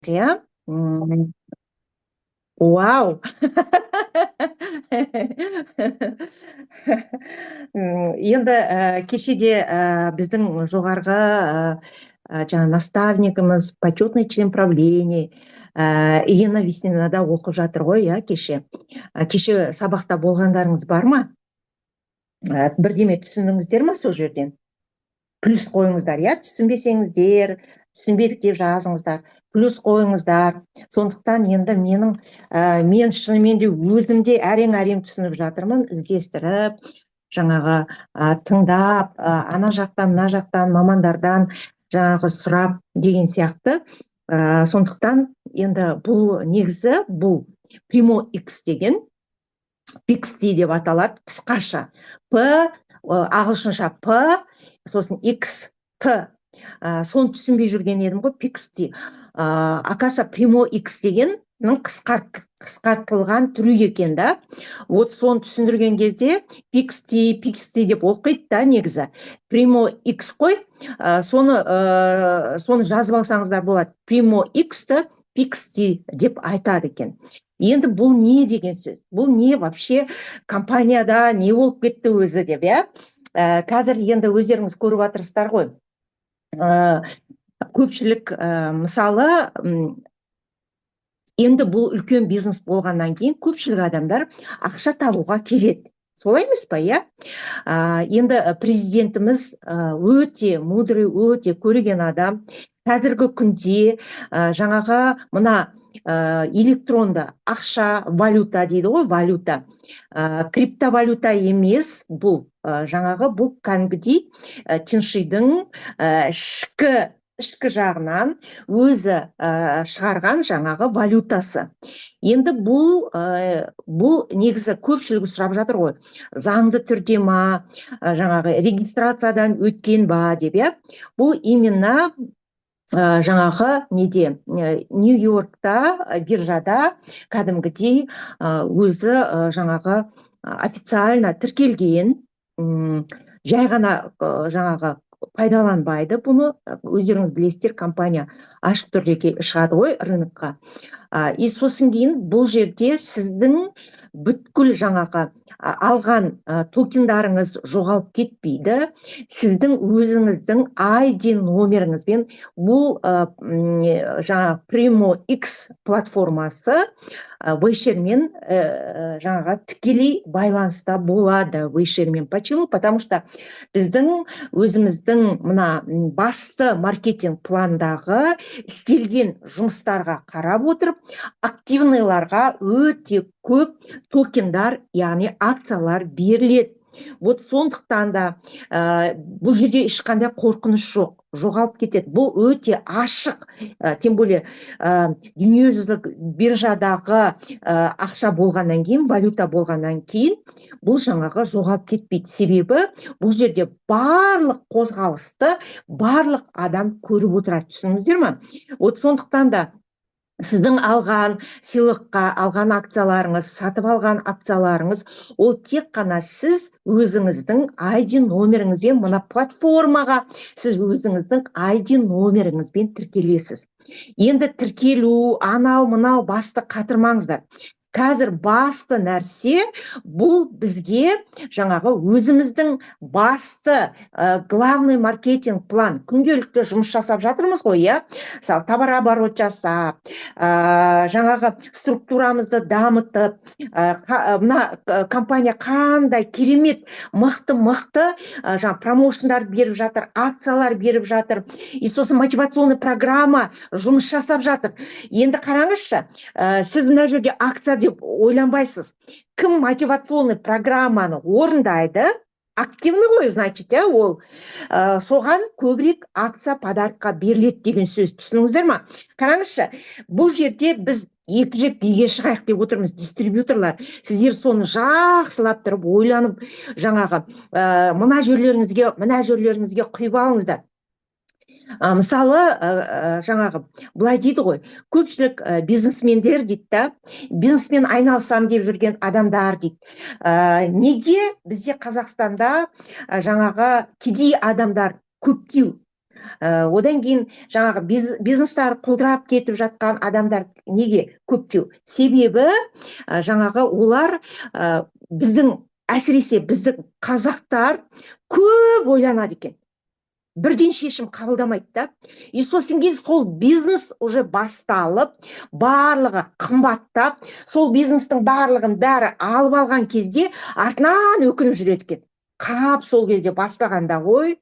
иә. Вау. Енді кешеде біздің жоғарғы жаңа наставнигіміз, почетный член правления Елена Веснинада оқып жатыр ғой, иә, кеше. Кеше сабақта болғандарыңыз бар ма? Бірдеме түсіндіңіздер ма сол жерден? Плюс қойыңыздар, иә, түсінбесеңіздер, түсінбедік деп жазыңыздар, плюс қойыңыздар. Сондықтан енді мен шынымен де өзімде әрең түсініп жатырмын, іздестіріп, жаңағы тыңдап, ана жақтан, мына жақтан, мамандардан жаңағы сұрап деген сияқты. Сондықтан енді бұл негізі, бұл Primo X деген, PXT деп аталады қысқаша. Ағылшынша P, сосын X, T. Соны түсінбей жүрген едім ғой, PXT. Акаса Primo X дегеннің қысқартылған түрі екен да. Вот соны түсіндірген кезде PXT деп оқиды да негізі. Primo X қой, соны жазып алсаңыздар болады. Primo X-ті PXT деп айтады екен. Енді бұл не деген сөз? Бұл не вообще компанияда не болып кетті өзі деп, иә? Қазір енді өздеріңіз көріп отырсыздар ғой. Көпшілік, мысалы, енді бұл үлкен бизнес болғаннан кейін көпшілік адамдар ақша табуға келеді. Солай емес па, иә? Енді президентіміз өте мудрый, өте көреген адам. Қазіргі күнде жаңағы мына электронды ақша, валюта дейді ғой, валюта. Криптовалюта емес, бұл жаңағы бұл кәдімгідей Тиньшидің ішкі жағынан өзі шығарған жаңағы валютасы. Енді бұл негізі көпшілігі сұрап жатыр ғой, заңды түрде ма, жаңағы регистрациядан өткен ба деп, иә? Бұл именно жаңағы неде, Нью-Йоркта, биржада кәдімгідей өзі жаңағы официально тіркелген, жай ғана жаңағы пайдаланбайды бұны. Өздеріңіз білесіздер, компания ашық түрде шығады ғой рынокқа. И сосын кейін бұл жерде сіздің бүткіл жаңағы алған токендарыңыз жоғалып кетпейді. Сіздің өзіңіздің ID номеріңізбен бұл жаңағы Primo X платформасы вейшермен жаңағы тікелей байланыста болады вейшермен. Почему? Потому что біздің өзіміздің мына басты маркетинг пландағы істелген жұмыстарға қарап отырып, активныйларға өте көп токендар, яғни акциялар беріледі. Вот сондықтан да бұл жерде ешқандай қорқыныш жоқ, жоғалып кетеді. Бұл өте ашық, тем более дүниежүзілік биржадағы ақша болғаннан кейін, валюта болғаннан кейін, бұл жаңағы жоғалып кетпейді. Себебі бұл жерде барлық қозғалысты барлық адам көріп отырады. Түсініңіздер ме? Вот сондықтан да сіздің алған сыйлыққа алған акцияларыңыз, сатып алған акцияларыңыз, ол тек қана сіз өзіңіздің ID номеріңізбен мына платформаға сіз өзіңіздің ID номеріңізбен тіркелесіз. Енді тіркелу, анау мынау басты қатырмаңыздар. Қазір басты нәрсе бұл бізге жаңағы өзіміздің басты главный маркетинг план, күнделікті жұмыс жасап жатырмыз ғой, иә? Товар оборот жасап, жаңағы структурамызды дамытып, мына компания қандай керемет, мықты жаңағы промоушндар беріп жатыр, акциялар беріп жатыр, и сосын мотивационный программа жұмыс жасап жатыр. Енді қараңызшы, сіз мына жерде акция деп ойланбайсыз. Кім мотивационный программаны орындайды, активный ғой, значит, ол соған көбірек акция подаркқа беріледі деген сөз. Түсініңіздер ма? Қараңызшы, бұл жерде біз екі жеп биге шығайық деп отырмыз, дистрибьюторлар. Сіздер соны жақсылап тұрып, ойланып, жаңағы мына жерлеріңізге құйып алыңыздар. Мысалы, жаңағы былай дейді ғой, көпшілік бизнесмендер дейді да, бизнесмен айналсам деп жүрген адамдар дейді. Неге бізде Қазақстанда жаңағы кедей адамдар көптеу? Одан кейін жаңағы бизнестар құлдырап кетіп жатқан адамдар неге көптеу? Себебі жаңағы олар біздің, әсіресе біздің қазақтар көп ойланады екен. Бірден шешім қабылдамайды да. И сосын кейін сол бизнес уже басталып, барлығы қымбаттап, сол бизнестің барлығын бәрі алып алған кезде артынан өкініп жүреді екен. Қап сол кезде бастағанда ғой,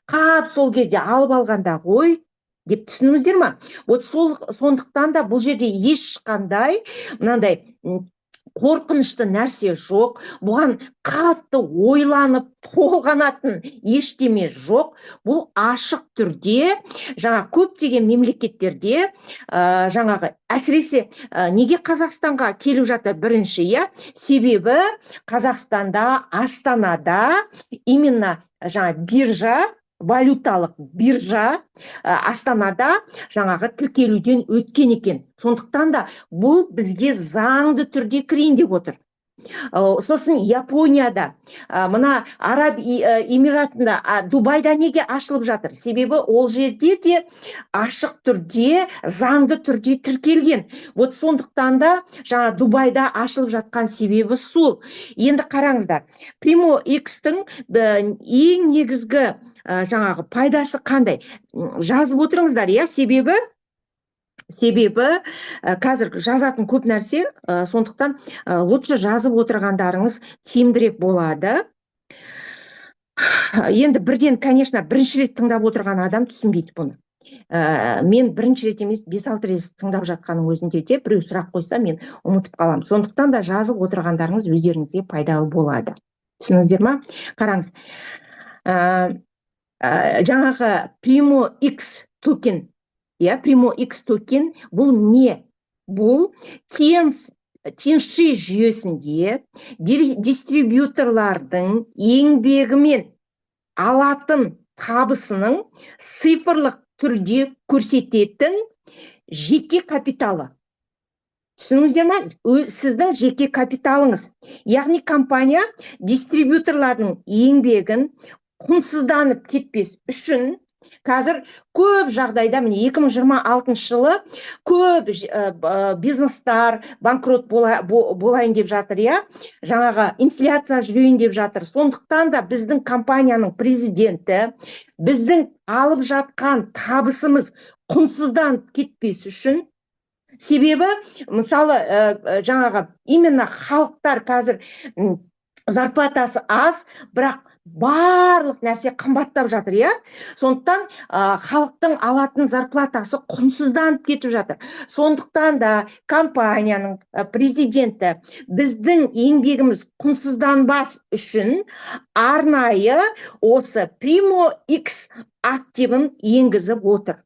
қап сол кезде алып алғанда ғой деп түсініңіздер ма? Вот сондықтан да бұл жерде ешқандай мынандай қорқынышты нәрсе жоқ, бұған қатты ойланып толғанатын ештеме жоқ. Бұл ашық түрде жаңа көптеген мемлекеттерде жаңағы әсіресе неге Қазақстанға келіп жатыр бірінші, себебі Қазақстанда, Астанада именно жаңа биржа, валюталық биржа Астанада жаңағы тіркелуден өткен екен. Сондықтан да бұл бізге заңды түрде кірейін деп отыр. Сосын Японияда, мына Араб Эмиратында, Дубайда неге ашылып жатыр? Себебі ол жерде де ашық түрде, заңды түрде тіркелген. Вот сондықтан да жаңа Дубайда ашылып жатқан себебі сол. Енді қараңыздар, Primo X-тің ең негізгі жаңағы пайдасы қандай? Жазып отырыңыздар, себебі қазір жазатын көп нәрсе, сондықтан лучше жазып отырғандарыңыз тиімдірек болады. Енді бірден, конечно, бірінші рет тыңдап отырған адам түсінбейді бұны. Мен бірінші рет емес, 5-6 рет тыңдап жатқаның өзінде де біреу сұрақ қойса, мен ұмытып қаламын. Сондықтан да жазып отырғандарыңыз өздеріңізге пайдалы болады. Түсініңіздер ма? Қараңыз, жаңағы Primo X токен, Primo X токен бұл не? Бұл теңші жүйесінде дистрибьюторлардың еңбегімен алатын табысының цифрлық түрде көрсететін жеке капиталы. Түсініңіздер ма? Сіздің жеке капиталыңыз. Яғни компания дистрибьюторлардың еңбегін құнсызданып кетпес үшін қазір көп жағдайда, міне 2026 жылы көп бизнестар банкрот болайын деп жатыр, жаңағы инфляция жүрейін деп жатыр. Сондықтан да біздің компанияның президенті біздің алып жатқан табысымыз құнсызданып кетпес үшін, себебі мысалы жаңағы именно халықтар қазір зарплатасы аз, бірақ барлық нәрсе қымбаттап жатыр, сондықтан халықтың алатын зарплатасы құнсызданып кетіп жатыр. Сондықтан да компанияның президенті біздің еңбегіміз құнсызданбас үшін арнайы осы Primo X активін енгізіп отыр.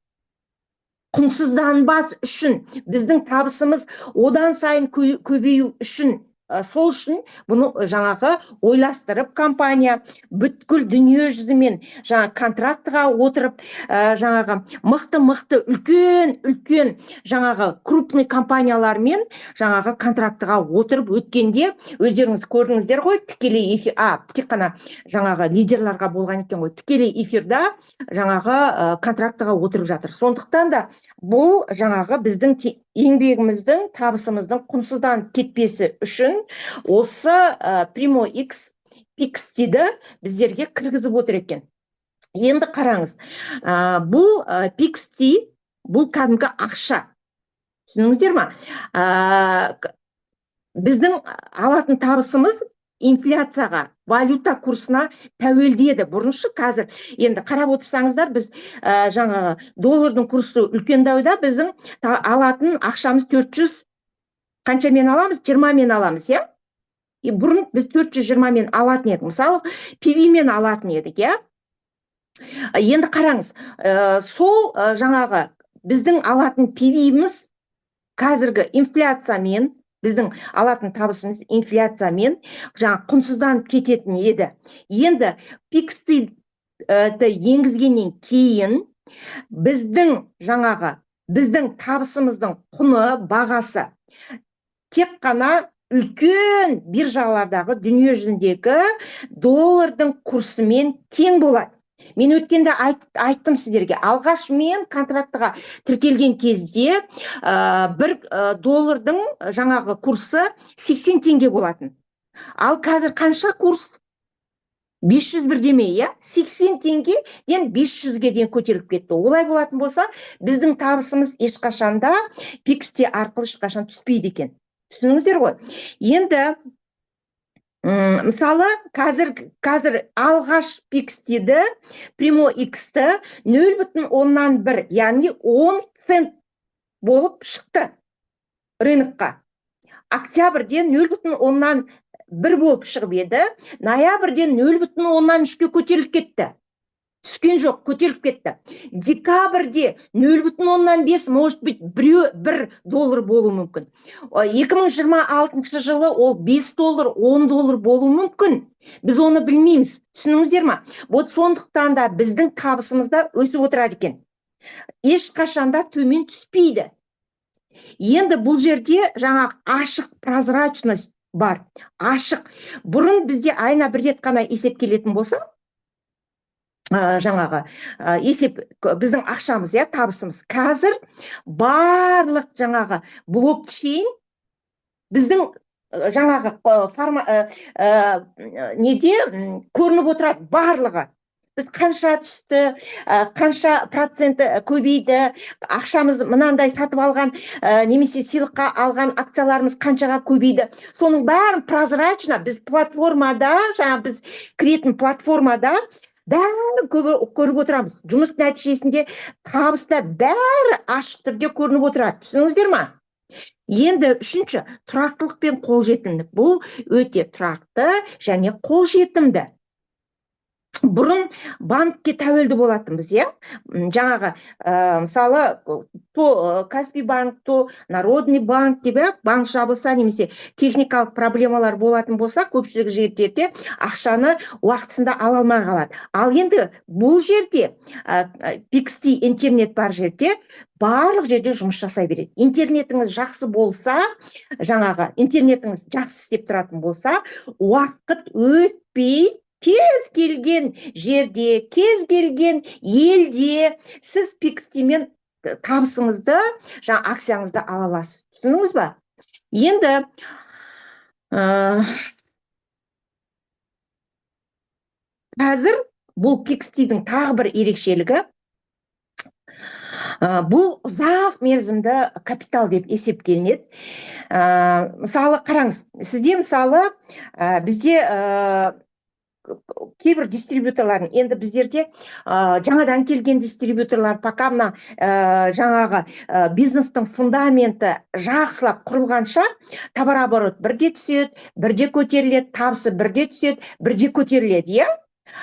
Құнсызданбас үшін, біздің табысымыз одан сайын көбею үшін, сол үшін бұны жаңағы ойластырып компания бүткіл дүние жүзімен жаңа контрактыға отырып, жаңағы мықты үлкен жаңағы крупный компаниялармен жаңағы контрактыға отырып өткенде өздеріңіз көрдіңіздер ғой, тікелей эфир, тек қана жаңағы лидерларға болған екен ғой, тікелей эфирда жаңағы контрактыға отырып жатыр. Сондықтан да бұл жаңағы біздің еңбегіміздің, табысымыздың құнсызданып кетпесі үшін осы Primo X PIXT-ді біздерге кіргізіп отыр екен. Енді қараңыз, бұл PIXT, бұл кәдімгі ақша. Түсініңіздер ма? Біздің алатын табысымыз инфляцияға, валюта курсына тәуелді еді бұрыншы. Қазір енді қарап отырсаңыздар, біз жаңағы доллардың курсы үлкендеуде, біздің алатын ақшамыз 400, қаншамен аламыз? 20-мен аламыз, бұрын біз 420 мен алатын едік. Мысалы, PV-мен алатын едік, Енді қараңыз, сол жаңағы біздің алатын PV-міз қазіргі инфляциямен, біздің алатын табысымыз инфляциямен жаңа құнсызданып кететін еді. Енді PIXT-ті енгізгеннен кейін біздің табысымыздың құны, бағасы тек қана үлкен биржалардағы дүние жүзіндегі доллардың курсымен тең болады. Мен өткенде айттым сіздерге, алғаш мен контрактыға тіркелген кезде $1 жаңағы курсы 80 теңге болатын. Ал қазір қанша курс? 500 бірдеме, иә? 80 теңгеден 500-ге дейін көтеріліп кетті. Олай болатын болса, біздің табысымыз ешқашанда Pixty арқылы ешқашан түспейді екен. Түсініңіздер ғой. Енді мысалы, қазір алғаш Pixty'ді, Primo X-ті 0,1, яғни 10 цент болып шықты рынокқа. Октябрьден 0,1 болып шығып еді, ноябрьден 0,3-ке көтеріліп кетті. Түскен жоқ, көтеріліп кетті. Декабрьде 0,5, может быть, $1 болу мүмкін. 2026 жылы ол $5, $10 болу мүмкін. Біз оны білмейміз. Түсініңіздер ма? Вот сондықтан да біздің табысымызда өсіп отырады екен. Ешқашанда төмен түспейді. Енді бұл жерде жаңағы ашық прозрачность бар. Ашық. Бұрын бізде айына бір рет қана есеп келетін болса, жаңағы есеп, біздің ақшамыз, иә, табысымыз. Қазір барлық жаңағы блокчейн біздің жаңағы неде көрініп отырады барлығы. Біз қанша түсті, қанша проценті көбейді, ақшамыз мынандай сатып алған, немесе сыйлыққа алған акцияларымыз қаншаға көбейді. Соның бәрін прозрачно біз платформада, жаңа біз кіретін платформада бәрін көріп отырамыз. Жұмыс нәтижесінде табыста бәрі ашық түрде көрініп отырады. Түсініңіздер ма? Енді үшінші, тұрақтылық пен қолжетімдік. Бұл өте тұрақты және қолжетімді. Бұрын банкке тәуелді болатынбыз, иә? Жаңағы, мысалы, Каспий банк, Народный банк деп, банк жабылса, немесе техникалық проблемалар болатын болса, көпшілік жерлерде ақшаны уақытысында ала алмай қалады. Ал енді бұл жерде, Pixty интернет бар жерде, барлық жерде жұмыс жасай береді. Интернетіңіз жақсы болса, жаңағы интернетіңіз жақсы істеп тұратын болса, уақыт өтпей кез келген жерде, кез келген елде сіз Pixty'мен табысыңызды, жаңа акцияңызды ала аласыз. Түсініңіз ба? Енді қазір бұл Pixty'дің тағы бір ерекшелігі, бұл ұзақ мерзімді капитал деп есептелінеді. Мысалы, қараңыз, сізде мысалы бізде кейбір дистрибьюторлардың, енді біздерде жаңадан келген дистрибьюторлар, пока мына жаңағы бизнестің фундаменті жақсылап құрылғанша, товар оборот бірде түседі, бірде көтеріледі, табысы бірде түседі, бірде көтеріледі, иә?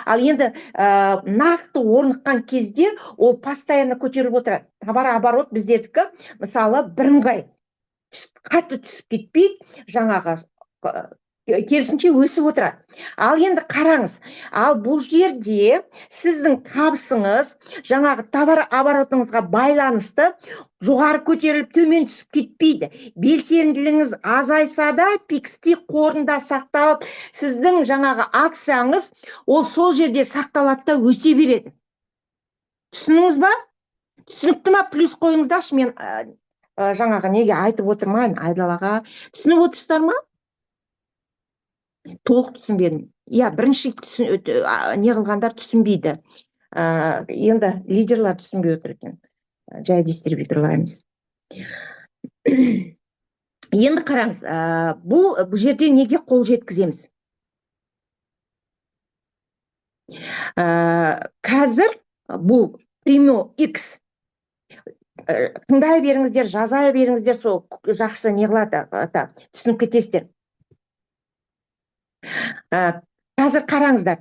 Ал енді нақты орныққан кезде ол постоянно көтеріліп отырады. Товар оборот біздердікі, мысалы, бірыңғай қатты түсіп кетпейді, жаңағы керісінше өсіп отырады. Ал енді қараңыз, ал бұл жерде сіздің табысыңыз жаңағы товар оборотыңызға байланысты жоғары көтеріліп төмен түсіп кетпейді. Белсенділігіңіз азайса да Pixty қорында сақталып, сіздің жаңағы акцияңыз ол сол жерде сақталады да өсе береді. Түсініңіз ба? Түсінікті ма? Плюс қойыңыздаршы, мен жаңағы неге айтып отырмайын, Айдалаға. Түсініп отырсыздар ма? Толық түсінбедім. Иә, бірінші не қылғандар түсінбейді. Енді лидерлар түсінбей отыр екен. Жай дистрибьюторлар емес. Енді қараңыз, бұл жерде неге қол жеткіземіз? Қазір бұл Primo X, тыңдай беріңіздер, жаза беріңіздер, сол жақсы не қылады, түсініп кетесіздер. Қазір қараңыздар,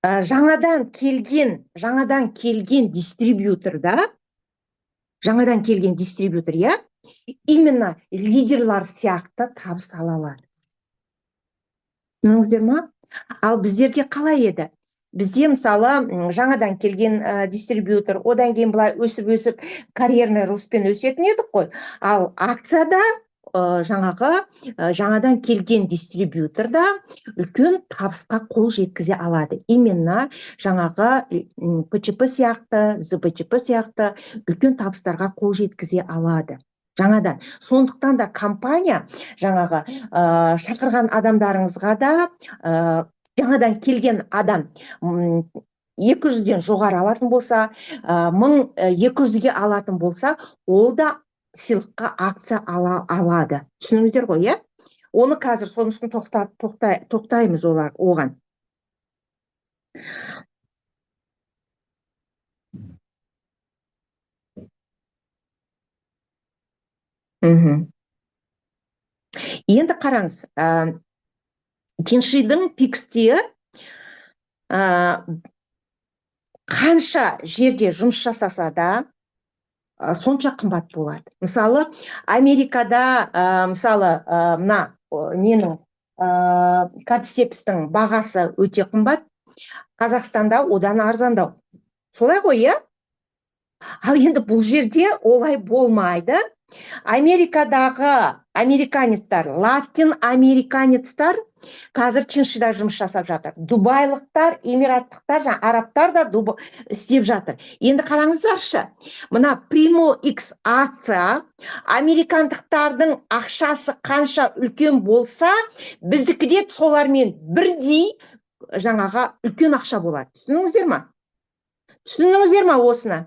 жаңадан келген дистрибьюторда, иә, именно лидерлар сияқты табыс ала алады. Түсініңіздер ма? Ал біздерде қалай еді? Бізде мысалы жаңадан келген дистрибьютор, одан кейін былай өсіп, карьерный ростпен өсетін едік қой. Ал акцияда жаңағы жаңадан келген дистрибьютор да үлкен табысқа қол жеткізе алады. Именно жаңағы ПЧП сияқты, ЗПЧП сияқты үлкен табыстарға қол жеткізе алады жаңадан. Сондықтан да компания жаңағы шақырған адамдарыңызға да жаңадан келген адам 200-ден жоғары алатын болса, 1200-ге алатын болса, ол да сыйлыққа акция алады. Түсініңіздер ғой, иә? Оны қазір сонысын тоқтаймыз оған. Енді қараңыз, Тиньшидің Пиксте қанша жерде жұмыс жасаса да сонша қымбат болады. Мысалы, Америкада мысалы мына ненің кардицепстің бағасы өте қымбат, Қазақстанда одан арзандау. Солай ғой, иә? Ал енді бұл жерде олай болмайды. Америкадағы американецтар, латин американецтар қазір Тиньшида жұмыс жасап жатыр. Дубайлықтар, эмираттықтар, арабтар да істеп жатыр. Енді қараңыздаршы, мына Primo X акция американдықтардың ақшасы қанша үлкен болса, біздікі де солармен бірдей жаңаға үлкен ақша болады. Түсініңіздер ма? Түсініңіздер ма осыны?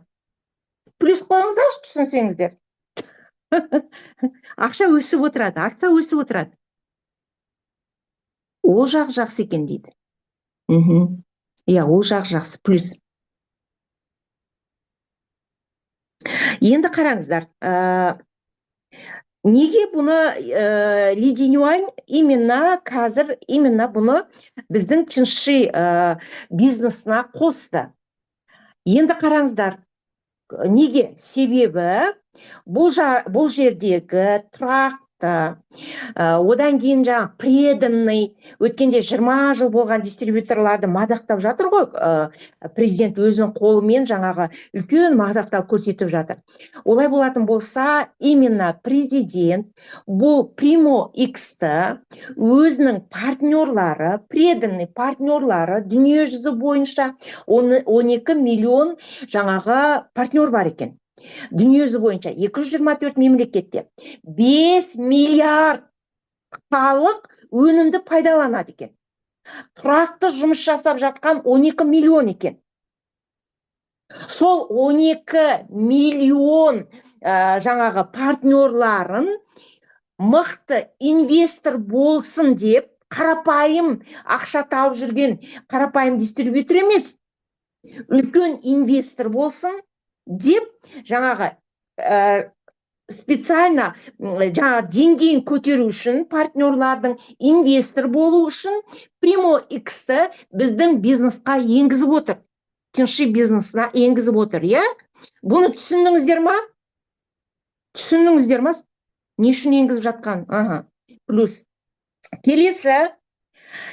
Плюс қойыңыздаршы, түсінсеңіздер. Ақша өсіп отырады, акция өсіп отырады. Ол жақ жақсы екен дейді. Иә, ол жақ жақсы, плюс. Енді қараңыздар, неге бұны Ли Цзиньюань қазір бұны біздің Тиньши бизнесіне қосты? Енді қараңыздар, неге? Себебі бұл жердегі тұрақты, одан кейін преданный, өткенде 20 жыл болған дистрибьюторларды мадақтап жатыр ғой, президент өзінің қолымен жаңағы үлкен мадақтап көрсетіп жатыр. Олай болатын болса, именно президент бұл Primo X-ті өзінің партнерлары, преданный партнерлары дүние жүзі бойынша 12 миллион жаңағы партнер бар екен. Дүниежүзі бойынша 224 мемлекетте 5 миллиард халық өнімді пайдаланады екен. Тұрақты жұмыс жасап жатқан 12 миллион екен. Сол 12 миллион жаңағы партнерларын мықты инвестор болсын деп, қарапайым ақша тауып жүрген қарапайым дистрибьютор емес, үлкен инвестор болсын деп жаңағы специально жаңағы деңгейін көтеру үшін, партнерлардың инвестор болу үшін Primo X-ті біздің бизнесқа енгізіп отыр. Тиньши бизнесіне енгізіп отыр, иә? Бұны түсіндіңіздер ма? Түсіндіңіздер ма? Не үшін енгізіп жатқан? Плюс. Келесі,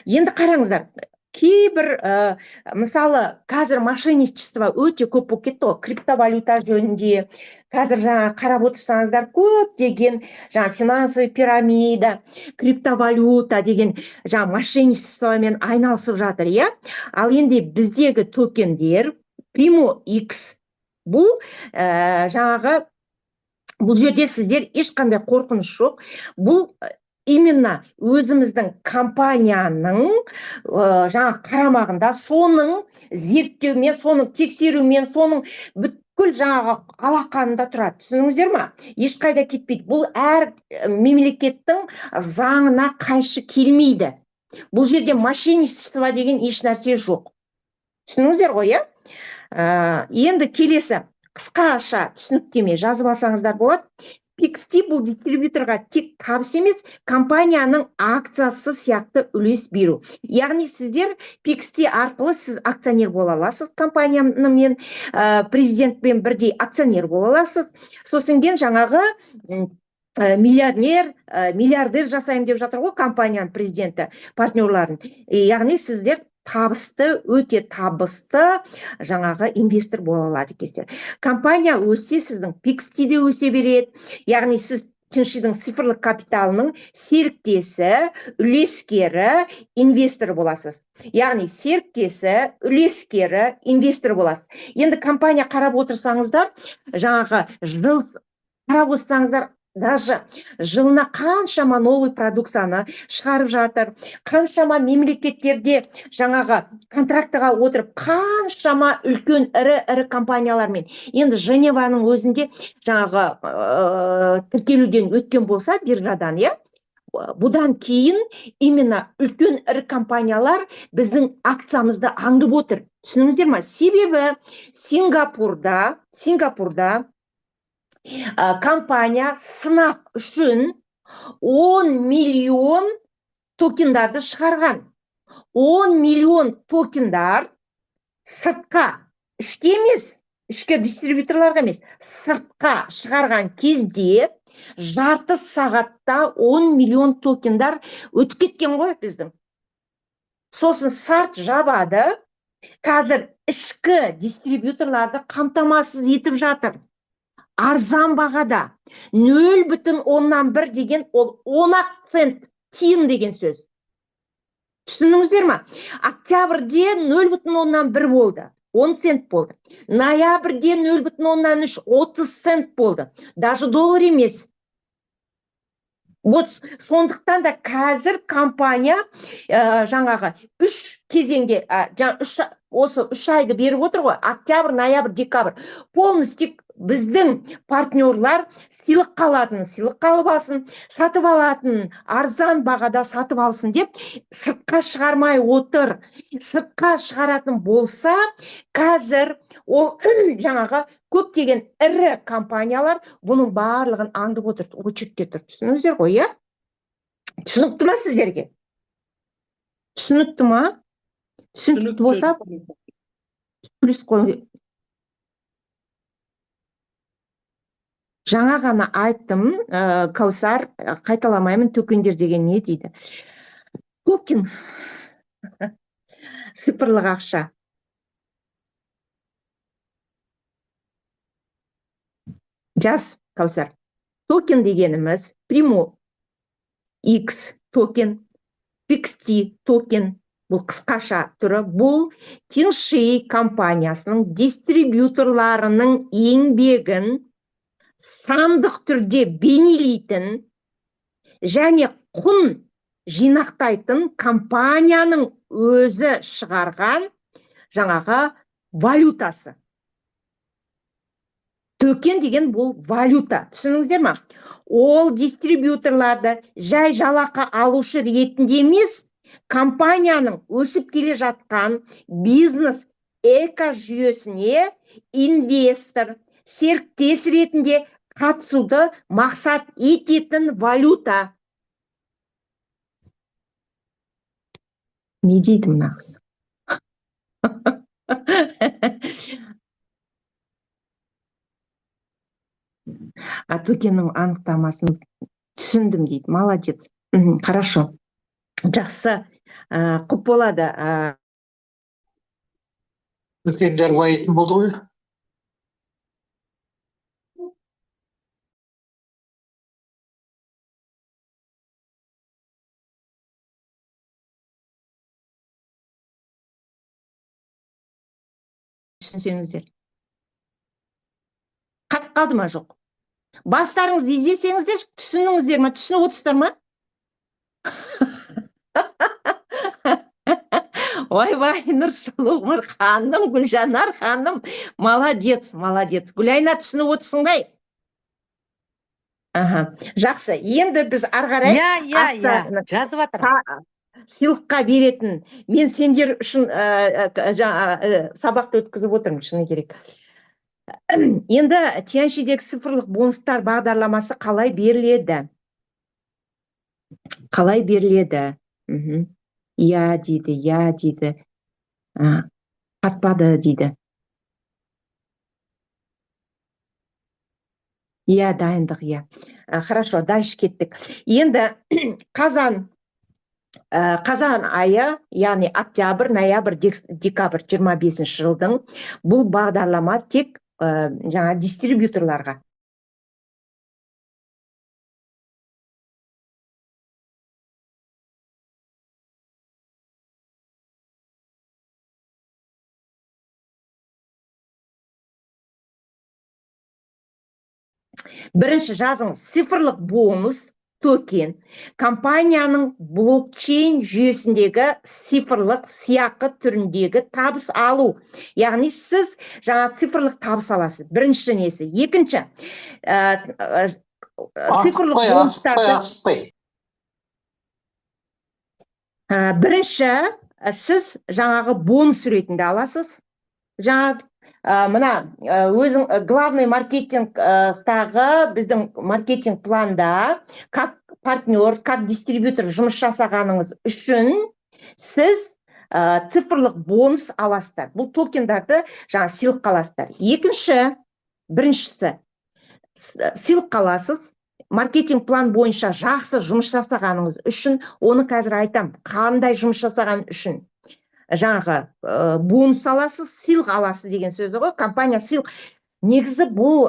енді қараңыздар, кейбір мысалы қазір мошенничество өте көп болып кетті ғой, криптовалюта жөнінде. Қазір жаңа қарап отырсаңыздар, көп деген жаңа финансовый пирамида, криптовалюта деген жаңа мошенничествомен айналысып жатыр, иә? Ал енді біздегі токендер Primo X бұл жаңағы, бұл жерде сіздер ешқандай қорқыныш жоқ. Бұл именно өзіміздің компанияның жаңа қарамағында, соның зерттеумен, соның тексерумен, соның бүткіл жаңағы алақанында тұрады. Түсініңіздер ма? Ешқайда кетпейді. Бұл әр мемлекеттің заңына қайшы келмейді. Бұл жерде мошенничество деген еш нәрсе жоқ. Түсініңіздер ғой, иә? Енді келесі қысқаша түсініктеме жазып алсаңыздар болады. Пиксти бұл дистрибьюторға тек табыс емес, компанияның акциясы сияқты үлес беру. Яғни сіздер Пиксти арқылы сіз акционер бола аласыз, компаниямен президентпен бірдей акционер бола аласыз. Сосын кейін жаңағы миллиардер жасайым деп жатыр ғой компанияның президенті партнерларын. Яғни сіздер табысты, өте табысты жаңағы инвестор бола алады екенсіздер. Компания өссе, сіздің Пиксти де өсе береді. Яғни сіз Тиньшидің цифрлық капиталының серіктесі, үлескері, инвестор боласыз. Яғни серіктесі, үлескері, инвестор боласыз. Енді компания қарап отырсаңыздар, жаңағы жыл қарап отырсаңыздар, даже жылына қаншама новый продукцияны шығарып жатыр, қаншама мемлекеттерде жаңағы контрактыға отырып, қаншама үлкен ірі компаниялармен. Енді Женеваның өзінде жаңағы тіркелуден өткен болса биржадан, иә, бұдан кейін именно үлкен ірі компаниялар біздің акциямызды аңдып отыр. Түсініңіздер ме? Себебі Сингапурда компания сынақ үшін 10 миллион токендарды шығарған. 10 миллион токендар сыртқа, ішке емес, ішке дистрибьюторларға емес, сыртқа шығарған кезде жарты сағатта 10 миллион токендар өтіп кеткен ғой біздің. Сосын сарт жабады, қазір ішкі дистрибьюторларды қамтамасыз етіп жатыр. Арзан бағада 0,1 деген ол 10 цент, тиын деген сөз. Түсініңіздер ме? Октябрьде 0,1 болды, 10 цент болды. Ноябрьде 0,3, 30 цент болды. Даже доллар емес. Вот сондықтан да қазір компания жаңағы 3 кезеңге, осы 3 айды беріп отыр ғой, октябрь, ноябрь, декабрь. Полностью біздің партнерлар сыйлық қалып алсын, сатып алатын арзан бағада сатып алсын деп сыртқа шығармай отыр. Сыртқа шығаратын болса, қазір ол жаңағы көптеген ірі компаниялар бұның барлығын аңдып отыр, учетте тұр. Түсініңіздер ғой, иә? Түсінікті ма сіздерге? Түсінікті ма? Түсінікті болса, плюс қой. Жаңа ғана айттым, Каусар, қайталамаймын, токендер деген не дейді? Токен, цифрлық ақша. Жаз, Каусар. Токен дегеніміз Primo X токен, PXT токен, бұл қысқаша түрі, бұл Тиньши компаниясының дистрибьюторларының еңбегін сандық түрде бейнелейтін және құн жинақтайтын компанияның өзі шығарған жаңағы валютасы. Токен деген бұл валюта. Түсініңіздер ме? Ол дистрибьюторларды жай жалақы алушы ретінде емес, компанияның өсіп келе жатқан бизнес экожүйесіне инвестор, серіктес ретінде қатысуды мақсат ететін валюта. Не дейді мынағыз? Токеннің анықтамасын түсіндім дейді. Молодец. Хорошо. Жақсы. Құп болады. Токендер байитын болды ғой. Түсінсеңіздер. Қатып қалды ма, жоқ? Бастарыңызды изесеңіздер, түсініңіздер ма? Түсініп отырсыздар ма? Ойбай, Нұрсұлу ханым, Гүлжанар ханым, молодец, молодец. Гүлайна, түсініп отырсың бай? Жақсы, енді біз арғарай жазып атыр. Сыйлыққа беретін, мен сендер үшін сабақты өткізіп отырмын, шыны керек. Енді Тяньшидегі цифрлық бонустар бағдарламасы қалай беріледі? Қалай беріледі? Я дейді. Қатпады дейді. Я дайындық, я. Хорошо, дальше кеттік. Енді қазан айы, яғни октябрь, ноябрь, декабрь 25 жылдың бұл бағдарлама тек жаңа дистрибьюторларға Бірінші жазыңыз, цифрлық бонус токен компанияның блокчейн жүйесіндегі цифрлық сыйақы түріндегі табыс алу. Яғни сіз жаңа цифрлық табыс аласыз. Бірінші несі. Екінші, цифрлық бонустарды. Бірінші, сіз жаңағы бонус ретінде аласыз. Жаңа мына өзің главный маркетингтағы біздің маркетинг планда как партнер, как дистрибьютор жұмыс жасағаныңыз үшін сіз цифрлық бонус аласыздар. Бұл токендарды жаңа сыйлыққа аласыздар. Біріншісі сыйлық аласыз. Маркетинг план бойынша жақсы жұмыс жасағаныңыз үшін, оны қазір айтам, қандай жұмыс жасаған үшін жаңағы бонус аласыз, сыйлық аласыз деген сөзі ғой. Компания сыйлық. Негізі бұл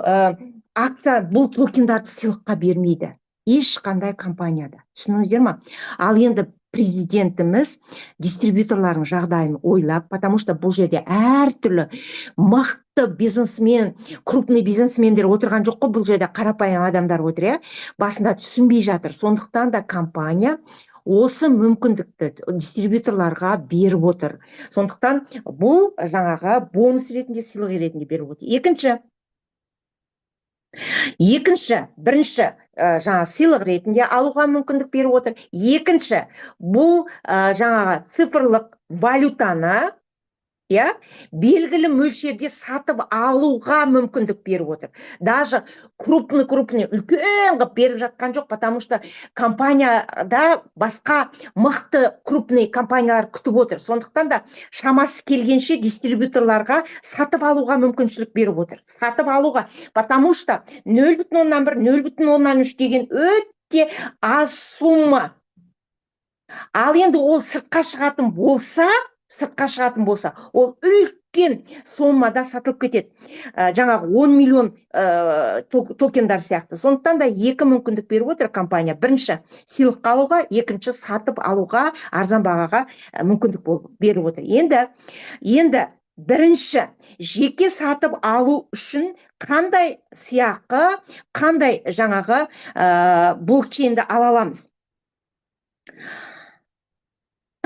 акция, бұл токендарды сыйлыққа бермейді. Ешқандай компанияда. Түсініңіздер ма? Ал енді президентіміз дистрибьюторлардың жағдайын ойлап, потому что бұл жерде әртүрлі мықты бизнесмен, крупный бизнесмендер отырған жоқ қой, бұл жерде қарапайым адамдар отыр, басында түсінбей жатыр. Сондықтан да компания осы мүмкіндікті дистрибьюторларға беріп отыр. Сондықтан бұл жаңаға бонус ретінде, сыйлық ретінде беріп отыр. Бірінші жаңа сыйлық ретінде алуға мүмкіндік беріп отыр. Екінші, бұл жаңаға цифрлық валютаны белгілі мөлшерде сатып алуға мүмкіндік беріп отыр. Даже крупный, үлкен қып беріп жатқан жоқ, потому что компанияда басқа мықты крупный компаниялар күтіп отыр. Сондықтан да шамасы келгенше дистрибьюторларға сатып алуға мүмкіншілік беріп отыр. Сатып алуға, потому что 0,1, 0,3 деген өте аз сумма. Ал енді ол сыртқа шығатын болса, ол үлкен соммада сатылып кетеді. Жаңағы 10 миллион токендар сияқты. Сондықтан да екі мүмкіндік беріп отыр компания. Бірінші, сыйлық алуға, екінші, сатып алуға, арзан бағаға мүмкіндік беріп отыр. Енді бірінші, жеке сатып алу үшін қандай сыйақы, қандай жаңағы блокчейнді ала аламыз?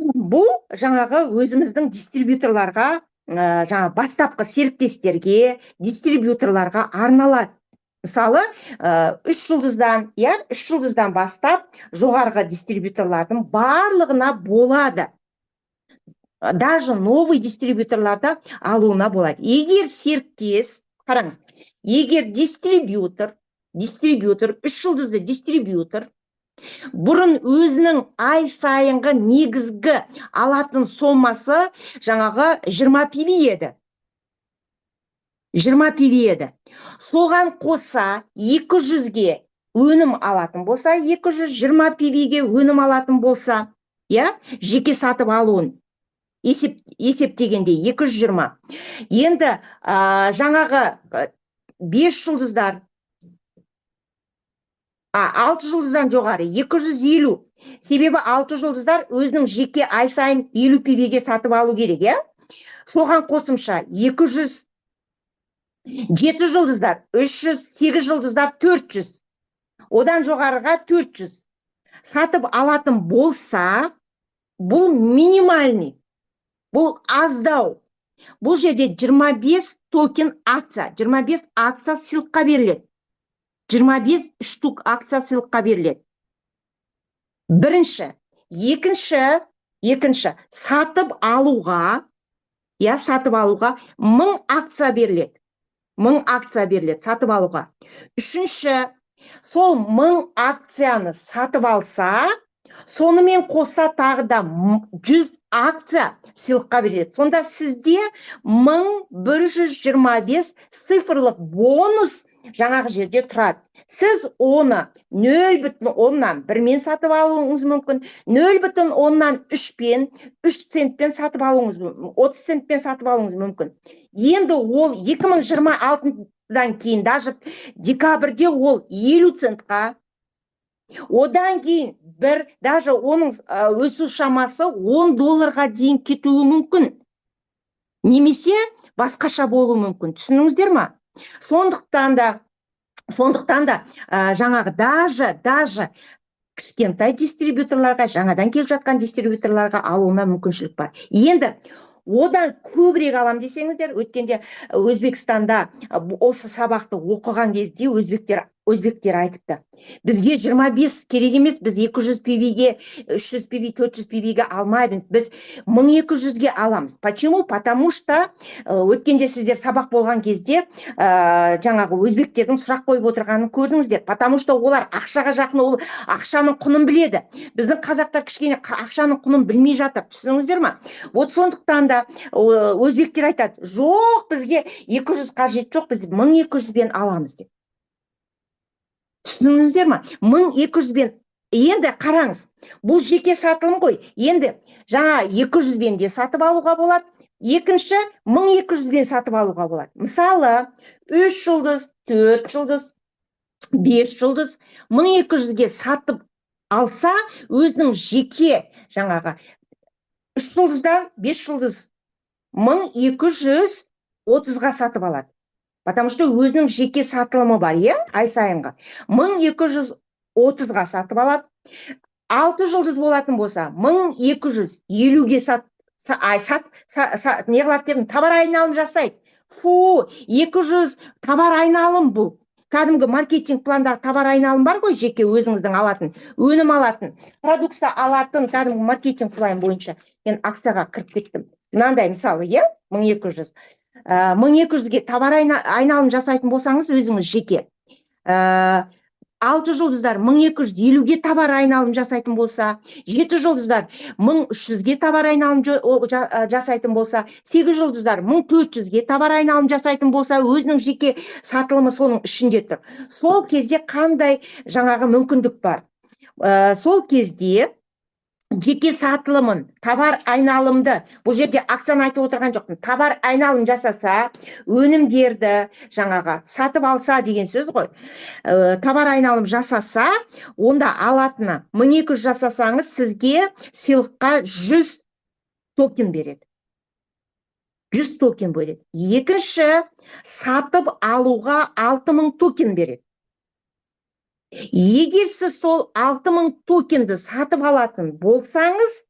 Бұл жаңағы өзіміздің дистрибьюторларға, жаңа бастапқы серіктестерге, дистрибьюторларға арналады. Мысалы, 3 жұлдыздан бастап жоғарғы дистрибьюторлардың барлығына болады. Даже новый дистрибьюторларды алуына болады. Егер серіктес, қараңыз, егер дистрибьютор, 3 жұлдызды дистрибьютор бұрын өзінің ай сайынғы негізгі алатын сомасы жаңағы 20 PV еді. 20 PV еді. Соған қоса 200-ге өнім алатын болса, 220 PV-ге өнім алатын болса, жеке сатып алуын есептегенде 220. Енді жаңағы 5 жұлдыздар, 6 жұлдыздан жоғары 250. Себебі 6 жұлдыздар өзінің жеке ай сайын 50 PV-ге сатып алу керек, Соған қосымша 200, 7 жұлдыздар 300, 8 жұлдыздар 400. Одан жоғарыға 400. Сатып алатын болса, бұл минимальный, бұл аздау. Бұл жерде 25 токен акция, 25 акция сыйлыққа беріледі. 25 штук акция сыйлыққа беріледі. Бірінші. Екінші, сатып алуға 1000 акция беріледі. 1000 акция беріледі сатып алуға. Үшінші, сол 1000 акцияны сатып алса, сонымен қоса тағы да 100 акция сыйлыққа беріледі. Сонда сізде 1125 цифрлық бонус жаңағы жерде тұрады. Сіз оны 0,1-1 мен сатып алуыңыз мүмкін, 0,3-пен, 3 центпен сатып алуыңыз мүмкін, 30 центпен сатып алуыңыз мүмкін. Енді ол 2026-дан кейін, даже декабрьде ол 50 центқа, одан кейін даже оның өсу шамасы $10 дейін кетуі мүмкін. Немесе басқаша болуы мүмкін. Түсініңіздер ма? Сондықтан да Сондықтан да жаңағы даже кішкентай дистрибьюторларға, жаңадан келіп жатқан дистрибьюторларға алуына мүмкіншілік бар. Енді одан көбірек алам десеңіздер, өткенде Өзбекстанда осы сабақты оқыған кезде өзбектер айтыпты. Бізге 25 керек емес, біз 200 пивиге, 300 пиви, 400 пивиге алмаймыз, біз 1200-ге аламыз. Почему? Потому что өткенде сіздер сабақ болған кезде жаңағы өзбектердің сұрақ қойып отырғанын көрдіңіздер. Потому что олар ақшаға жақын, ол ақшаның құнын біледі. Біздің қазақтар кішкене ақшаның құнын білмей жатыр. Түсініңіздер ма? Вот сондықтан да өзбектер айтады, жоқ, бізге 200 қажет жоқ, біз 1200-бен аламыз деп. Түсініңіздер ма? 1200-бен. Енді қараңыз, бұл жеке сатылым ғой. Енді жаңа 200-бен де сатып алуға болады, екінші 1200-бен сатып алуға болады. Мысалы, 3 жұлдыз, 4 жұлдыз, 5 жұлдыз 1200-ге сатып алса, өзінің жеке жаңағы 3 жұлдыздан 5 жұлдыз 1230-ға сатып алады. Потому что өзінің жеке сатылымы бар, ай сайынғы. 1230-ға сатып алады. 6 жұлдыз болатын болса, 1250-ге не қылады деп, товар айналым жасайды. 200 товар айналым бұл. Кәдімгі маркетинг пландағы товар айналым бар ғой, жеке өзіңіздің алатын, өнім алатын, продукция алатын кәдімгі маркетинг план бойынша. Мен акцияға кіріп кеттім. Мынандай мысалы, 1200. 1200-ге товар айналым жасайтын болсаңыз, өзіңіз жеке. 6 жұлдыздар 1250-ге товар айналым жасайтын болса, 7 жұлдыздар 1300-ге товар айналым жасайтын болса, 8 жұлдыздар 1400-ге товар айналым жасайтын болса, өзінің жеке сатылымы соның ішінде тұр. Сол кезде қандай жаңағы мүмкіндік бар? Сол кезде жеке сатылымын, товар айналымды, бұл жерде акцияны айтып отырған жоқпын, товар айналым жасаса, өнімдерді жаңағы сатып алса деген сөз ғой. Товар айналым жасаса, онда алатыны 1200 жасасаңыз, сізге сыйлыққа 100 токен береді. 100 токен береді. Екінші, сатып алуға 6000 токен береді. Егер сіз сол 6000 токенді сатып алатын болсаңыз,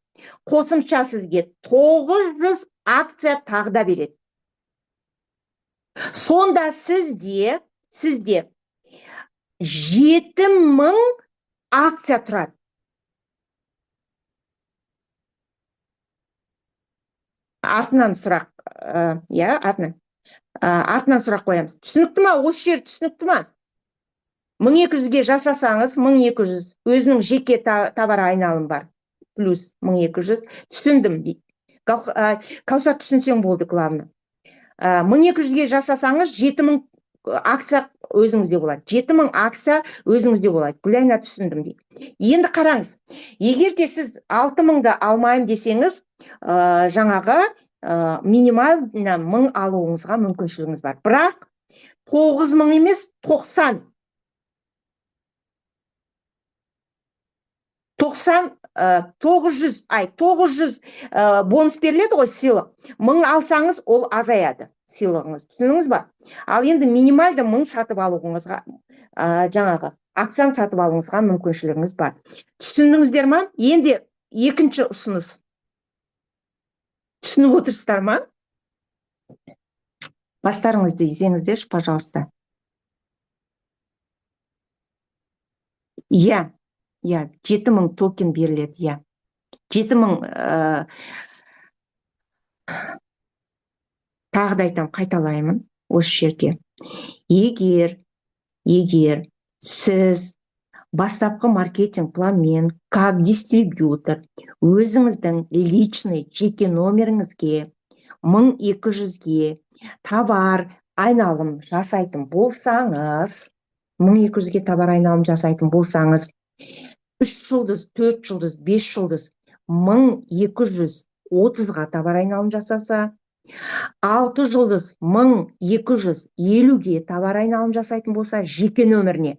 қосымша сізге 900 акция тағда береді. Сонда сізде 7000 акция тұрады. Артынан сұрақ, артынан сұрақ қоямыз. Түсінікті ма? Осы жер түсінікті ма? 1200-ге жасасаңыз, 1200 өзінің жеке товар айналым бар. Плюс 1200. Түсіндім дейді. Каусар түсінсең болды, главное. 1200-ге жасасаңыз, 7000 акция өзіңізде болады. 7000 акция өзіңізде болады. Гүлайна, түсіндім дейді. Енді қараңыз, егер де сіз 6000-ды алмайым десеңіз, жаңағы минимал 1000 алуыңызға мүмкіншілігіңіз бар. Бірақ 9000 емес, 900 бонус беріледі ғой, сыйлық. 1000 алсаңыз, ол азаяды сыйлығыңыз. Түсініңіз ба? Ал енді минималды 1000 сатып алуыңызға, жаңағы акцияны сатып алуыңызға мүмкіншілігіңіз бар. Түсіндіңіздер ма? Енді екінші ұсыныс. Түсініп отырсыздар ма? Бастарыңызды изеңіздерші, пожалуйста. 7000 токен беріледі, 7000 тағы да айтам, қайталаймын осы жерде. Егер сіз бастапқы маркетинг планмен, как дистрибьютор, өзіңіздің личный жеке номеріңізге 1200-ге товар айналым жасайтын болсаңыз, 1200-ге товар айналым жасайтын болсаңыз, 3 жұлдыз, 4 жұлдыз, 5 жұлдыз 1230-ға товар айналым жасаса, 6 жұлдыз 1250-ге товар айналым жасайтын болса, жеке нөміріне,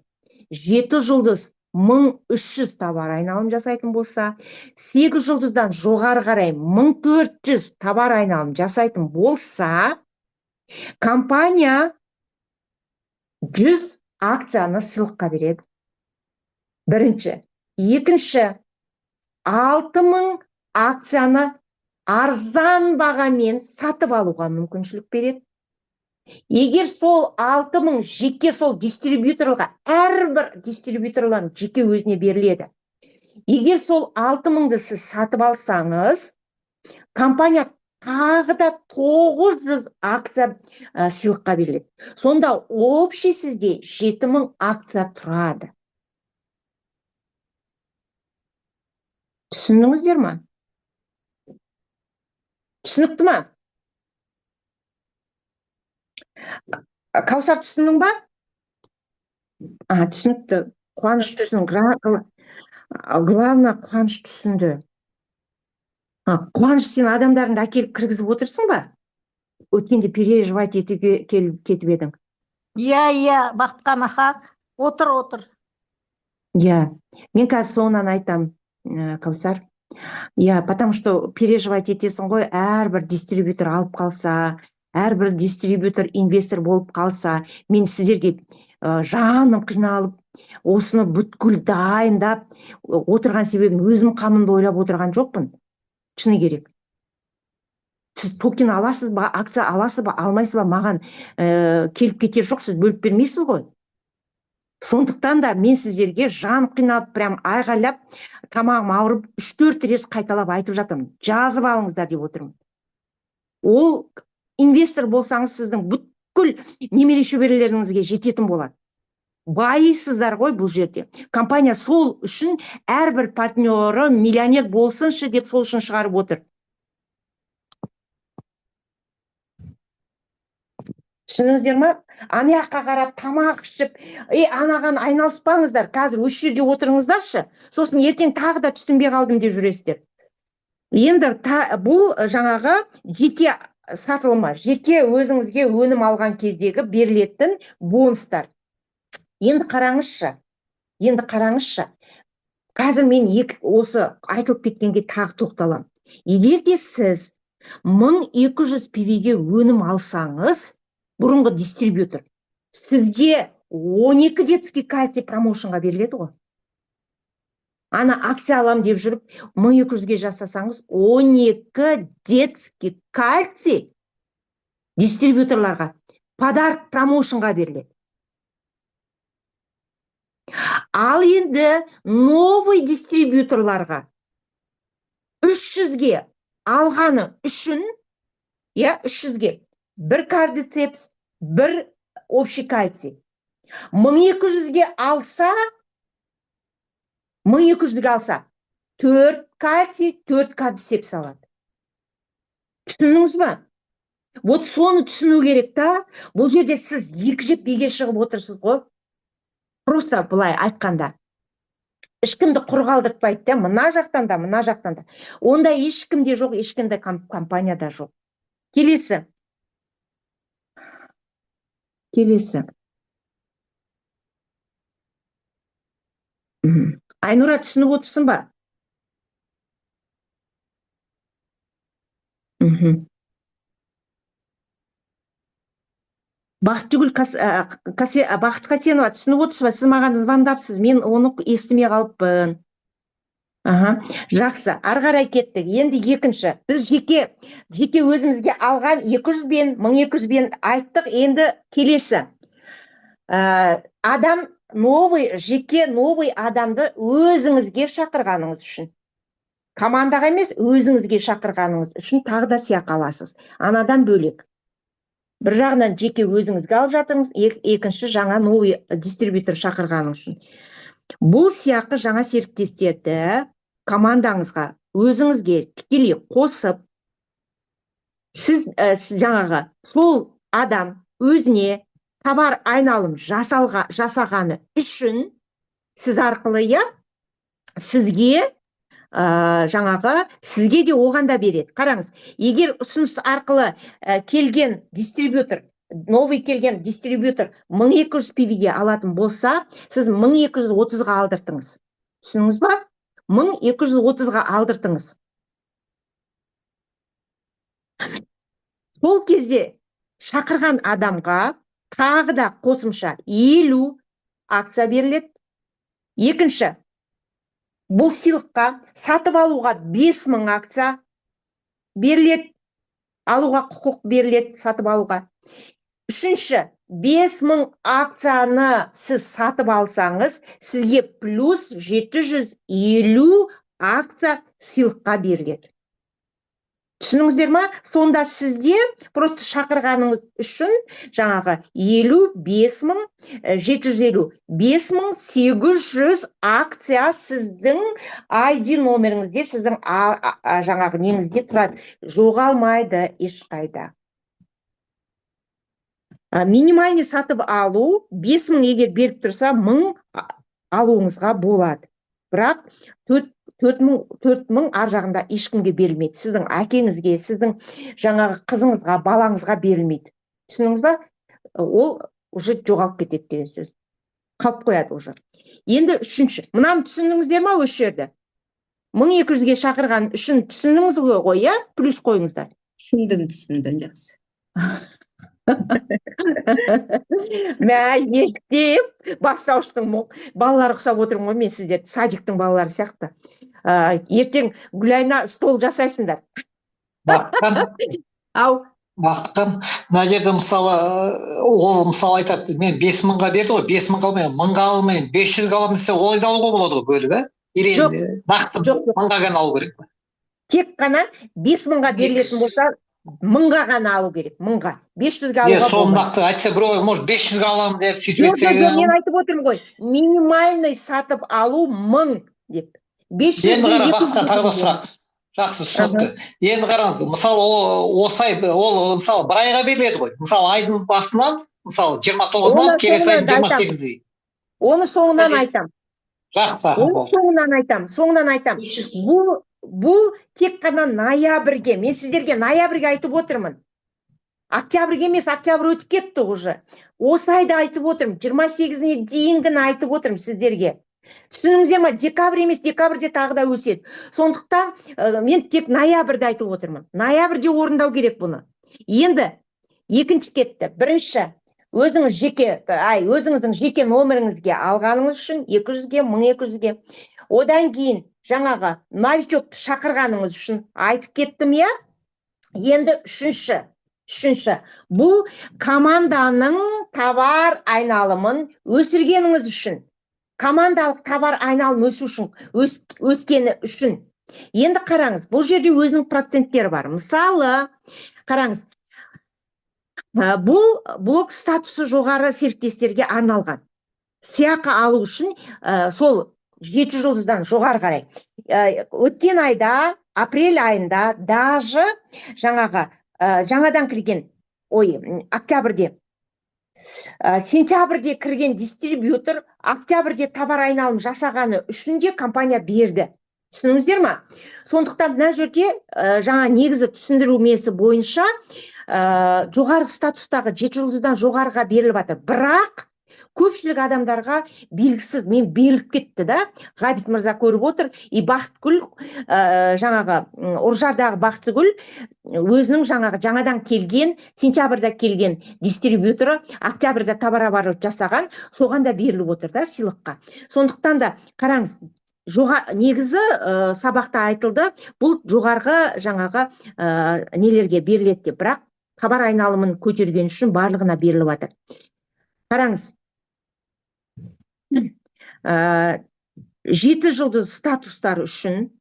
7 жұлдыз 1300 товар айналым жасайтын болса, 8 жұлдыздан жоғары қарай 1400 товар айналым жасайтын болса, компания 100 акцияны сыйлыққа береді. Бірінші. Екінші, 6000 акцияны арзан бағамен сатып алуға мүмкіншілік береді. Егер сол 6000 жеке сол дистрибьюторға, әрбір дистрибьюторлар жеке өзіне беріледі. Егер сол 6000-ды сіз сатып алсаңыз, компания тағы да 900 акция сыйлыққа беріледі. Сонда общий сізде 7000 акция тұрады. Түсіндіңіздер ма? Түсінікті ма? Каусар, түсіндің ба? Түсінікті. Қуаныш түсін. Главное, Қуаныш түсінді. Қуаныш, сен адамдарыңды әкеліп кіргізіп отырсың ба? Өткенде переживать етіп кетіп едің. Иә, Бақытқан аха, отыр. Иә, мен қазір соңынан айтам, Каусар. Иә, потому что переживать етесің ғой, әрбір дистрибьютор алып қалса, әрбір дистрибьютор инвестор болып қалса, мен сіздерге жаным қиналып, осыны бүткіл дайындап отырған себебім өзім қамында ойлап отырған жоқпын. Шыны керек. Сіз токен аласыз ба, акция аласыз ба, алмайсыз ба, маған келіп кетер жоқ, сіз бөліп бермейсіз ғой. Сондықтан да мен сіздерге жан қиналып, прям айғайлап, тамағым ауырып, 3-4 рет қайталап айтып жатырмын. Жазып алыңыздар деп отырмын. Ол инвестор болсаңыз, сіздің бүткіл немере шөберелеріңізге жететін болады. Байысыздар ғой бұл жерде. Компания сол үшін әрбір партнері миллионер болсыншы деп сол үшін шығарып отыр. Түсініңіздер ма? Анаяққа қарап тамақ ішіп, анаған айналыспаңыздар, қазір осы жерде отырыңыздаршы, сосын ертең тағы да түсінбей қалдым деп жүресіздер. Енді бұл жаңағы жеке сатылымы, жеке өзіңізге өнім алған кездегі берілетін бонустар. Енді қараңызшы. Қазір мен осы айтылып кеткенге тағы тоқталам. Егер де сіз 1200 PV-ге өнім алсаңыз, бұрынғы дистрибьютор, сізге 12 детский кальций промоушенға беріледі ғой. Ана акция алам деп жүріп, 1200-ге жасасаңыз, 12 детский кальций дистрибьюторларға подарок промоушенға беріледі. Ал енді новый дистрибьюторларға 300-ге алғаны үшін, 300-ге бір кардицепс, бір общий кальций. 1200-ге алса, 4 кальций, 4 кардицепс алады. Түсіндіңіз ба? Вот соны түсіну керек та. Бұл жерде сіз екі жеп беге шығып отырсыз ғой. Просто бұлай айтқанда. Ешкімді құр қалдыртпайды да, мына жақтан да. Онда ешкімде жоқ, ешкімде компанияда жоқ. Келесі. Айнұра, түсініп отырсың ба? Бақытгүл Қасенова, түсініп отырсыз ба? Сіз маған звондапсыз, мен оны естімей қалыппын. Жақсы, ары қарай кеттік. Енді екінші. Біз жеке өзімізге алған 200-бен, 1200-бен айттық. Енді келесі. Адам новый адамды өзіңізге шақырғаныңыз үшін. Командаға емес, өзіңізге шақырғаныңыз үшін тағы да сыйақы аласыз. Анадан бөлек. Бір жағынан жеке өзіңізге алып жатырмыз, екінші жаңа новый дистрибьютор шақырғаныңыз үшін. Бұл сыйақы жаңа серіктестерді командаңызға өзіңізге тікелей қосып, сіз жаңағы сол адам өзіне товар айналым жасағаны үшін сіз арқылы сізге сізге де оған да береді. Қараңыз, егер ұсыныс арқылы келген дистрибьютор, новый келген дистрибьютор 1200 PV-ге алатын болса, сіз 1230-ға алдыртыңыз. Түсініңіз ба? 1230-ға алдыртыңыз. Сол кезде шақырған адамға тағы да қосымша 50 акция беріледі. Екінші, бұл сыйлыққа сатып алуға 5000 акция беріледі, алуға құқық беріледі сатып алуға. Үшінші, 5000 акцияны сіз сатып алсаңыз, сізге плюс 750 акция сыйлыққа беріледі. Түсініңіздер ма? Сонда сізде просто шақырғаныңыз үшін жаңағы 50, 750, 5800 акция сіздің ID номеріңізде, сіздің жаңағы неңізде тұрады. Жоғалмайды ешқайда. Минимальный сатып алу 5000 егер беріп тұрса, 1000 алуыңызға болады. Бірақ 4000 ар жағында ешкімге берілмейді. Сіздің әкеңізге, сіздің жаңағы қызыңызға, балаңызға берілмейді. Түсініңіз ба? Ол уже жоғалып кетеді деген сөз. Қалып қояды уже. Енді үшінші. Мынаны түсіндіңіздер ма осы жерде? 1200-ге шақырған үшін түсіндіңіз ғой, иә? Плюс қойыңыздар. түсіндім, жақсы. Мә, естеп, бастауыштың балалары ұқсап отырмын ғой, мен сіздер садиктің балалары сияқты. Ертең Гүлайна стол жасайсыңдар. Бақытхан, мына жерде мысалы, ол мысалы айтады, мен 5000-ға берді ғой, 5000-ға алмайын, 1000-ға алмайын, 500-ға аламын десе, олай да алуға болады ғой бөліп, Жоқ, нақты 1000-ға ғана алу керек. Тек қана 5000-ға берілетін болса, 1000-ға ғана алу керек, 1000-ға. 500-ге алуға Сол нақты айтса, біреу может 500-ға аламын деп сөйтіп етсе. Мен айтып отырмын ғой, минимальный сатып алу 1000 деп. 500-ге енді қара, Бақытхан, тағы да сұрақ. Жақсы, түсінікті. Енді қараңыз, мысалы ол мысалы бір айға беріледі ғой. Мысалы айдың басынан, мысалы 29-нан келесі айдың 28-ге. Оны соңынан айтам. Жақсы. Соңынан айтам. Бұл тек қана ноябрьге. Мен сіздерге ноябрьге айтып отырмын. Октябрьге емес, октябрь өтіп кетті уже. Осы айда айтып отырмын. 28-не дейінгіні айтып отырмын сіздерге. Түсініңіздер ма? Декабрь емес, декабрьде тағы да өседі. Сондықтан мен тек ноябрьде айтып отырмын. Ноябрьде орындау керек бұны. Енді екінші кетті. Бірінші, өзіңіздің жеке номеріңізге алғаныңыз үшін 200-ге, 1200-ге. Одан кейін жаңағы новичокты шақырғаныңыз үшін айтып кеттім, я? Енді үшінші, бұл команданың товар айналымын өсіргеніңіз үшін. Командалық товар айналым өскені үшін. Енді қараңыз, бұл жерде өзінің проценттері бар. Мысалы, қараңыз, бұл блок статусы жоғары серіктестерге арналған. Сыйақы алу үшін сол 7 жұлдыздан жоғары қарай. Өткен айда, апрель айында, даже жаңадан кірген, октябрьде, сентябрьде кірген дистрибьютор октябрьде товар айналым жасағаны үшін де компания берді. Түсініңіздер ма? Сондықтан мына жерде жаңа негізі түсіндірілмесі бойынша жоғары статустағы 7 жұлдыздан жоғарыға беріліп жатыр. Бірақ көпшілік адамдарға белгісіз, мен беріліп кетті да, Ғабит мырза көріп отыр, и Бақытгүл, жаңағы Ұржардағы Бақытгүл өзінің жаңадан келген, сентябрьда келген дистрибьюторы, октябрьда товарооборот жасаған, соған да беріліп отыр да сыйлыққа. Сондықтан да қараңыз, негізі сабақта айтылды, бұл жоғарғы жаңағы нелерге беріледі деп, бірақ товар айналымын көтерген үшін барлығына беріліп жатыр. Қараңыз, 7 жұлдыз статустар үшін,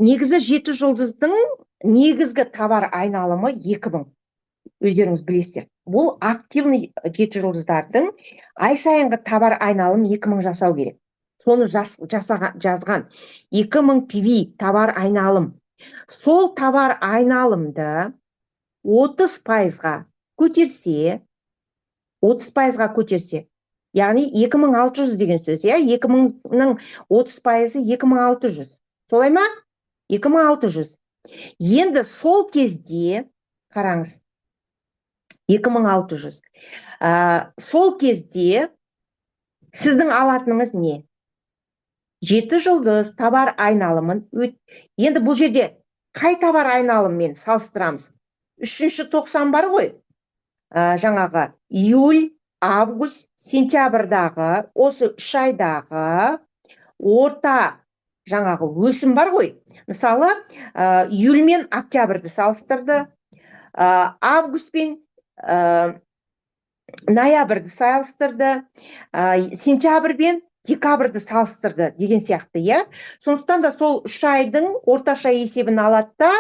негізі 7 жұлдыздың негізгі товар айналымы 2000. Өздеріңіз білесіздер. Бұл активный 7 жұлдыздардың ай сайынғы товар айналым 2000 жасау керек. Соны жазған 2000 PV товар айналым. Сол товар айналымды 30%-ға көтерсе, 30%-ға көтерсе, яғни 2600 деген сөз, 2000-ның 30%-ы 2600. Солай ма? 2600. Енді сол кезде, қараңыз, 2600. Сол кезде сіздің алатыныңыз не? 7 жұлдыз товар айналымын енді бұл жерде қай товар айналыммен салыстырамыз? 3-90 бар ғой. жаңағы июль, август, сентябрьдағы осы 3 айдағы орта жаңағы өсім бар ғой. Мысалы, июль мен октябрьді салыстырды, август пен ноябрьді салыстырды, сентябрь пен декабрьді салыстырды деген сияқты, иә. Сондықтан да сол 3 айдың орташа есебін алады да,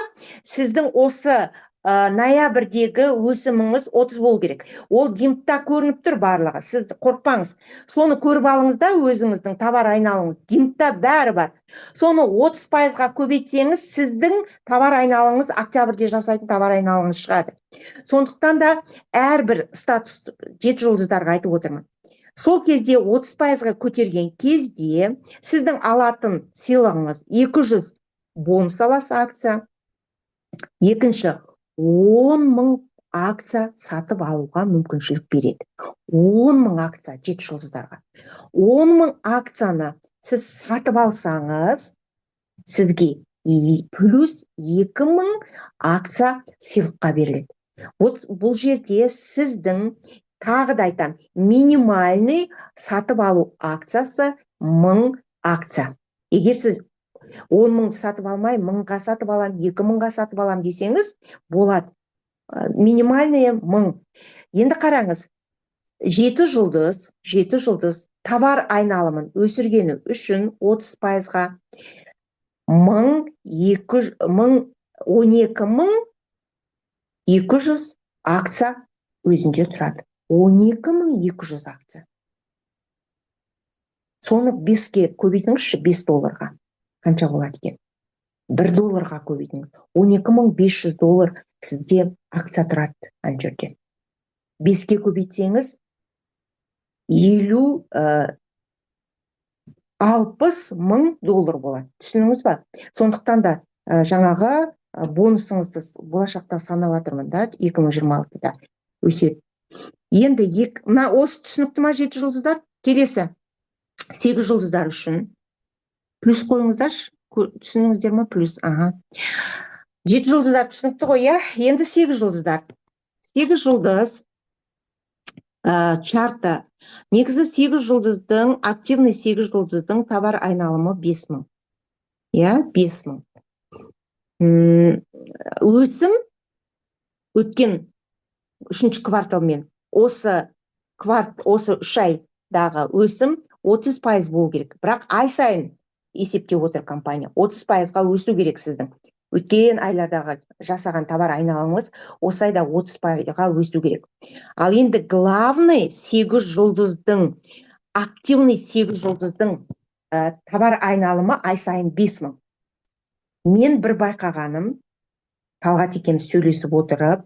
сіздің осы ноябрьдегі өсіміңіз 30 болу керек. Ол димпта көрініп тұр барлығы. Сіз қорқпаңыз. Соны көріп алыңыз да, өзіңіздің товар айналымыңыз. Димпта бәрі бар. Соны 30%-ға көбейтсеңіз, сіздің товар айналымыңыз октябрьде жасайтын товар айналымыңыз шығады. Сондықтан да әрбір статус 7 жұлдыздарға айтып отырмын. Сол кезде 30%-ға көтерген кезде сіздің алатын сыйлығыңыз 200 бонус аласыз акция. Екінші, 10.000 акция сатып алуға мүмкіншілік береді. 10.000 акция 7 жұлдыздарға. 10.000 акцияны сіз сатып алсаңыз, сізге плюс 2.000 акция сыйлыққа беріледі. Бұл жерде сіздің, тағы да айтам, минимальный сатып алу акциясы 1000 акция. Егер сіз 10.000 сатып алмай, 1000-ға сатып алам, 2000-ға сатып алам десеңіз, болады. Минимальный 1000. Енді қараңыз, 7 жұлдыз товар айналымын өсіргені үшін 30%-ға 12.200 акция өзінде тұрады. 12.200 акция. Соны 5-ке көбейтіңізші, $5. Қанша болады екен? $1 көбейтіңіз. $12.500 сізде акция тұрады ана жерде. 5-ке көбейтсеңіз, 60.000 болады. Түсініңіз ба? Сондықтан да жаңағы бонусыңызды болашақта санап жатырмын да, 2026-да өседі. Енді осы түсінікті ма 7 жұлдыздар? Келесі 8 жұлдыздар үшін плюс қойыңыздаршы. Түсініңіздер ма? Плюс. 7 жұлдыздар түсінікті ғой, иә? Енді 8 жұлдыздар. 8 жұлдыз чарты. Негізі 8 жұлдыздың, активный 8 жұлдыздың товар айналымы 5000. Иә, 5000. Өсім өткен 3-ші кварталмен осы 3 айдағы өсім 30% болу керек. Бірақ ай сайын есептеп отыр компания. 30%-ға өсу керек сіздің. Өткен айлардағы жасаған товар айналымыңыз осы айда 30%-ға өсу керек. Ал енді главный 8 жұлдыздың, активный 8 жұлдыздың товар айналымы ай сайын 5000. Мен бір байқағаным, Талғат екеуміз сөйлесіп отырып,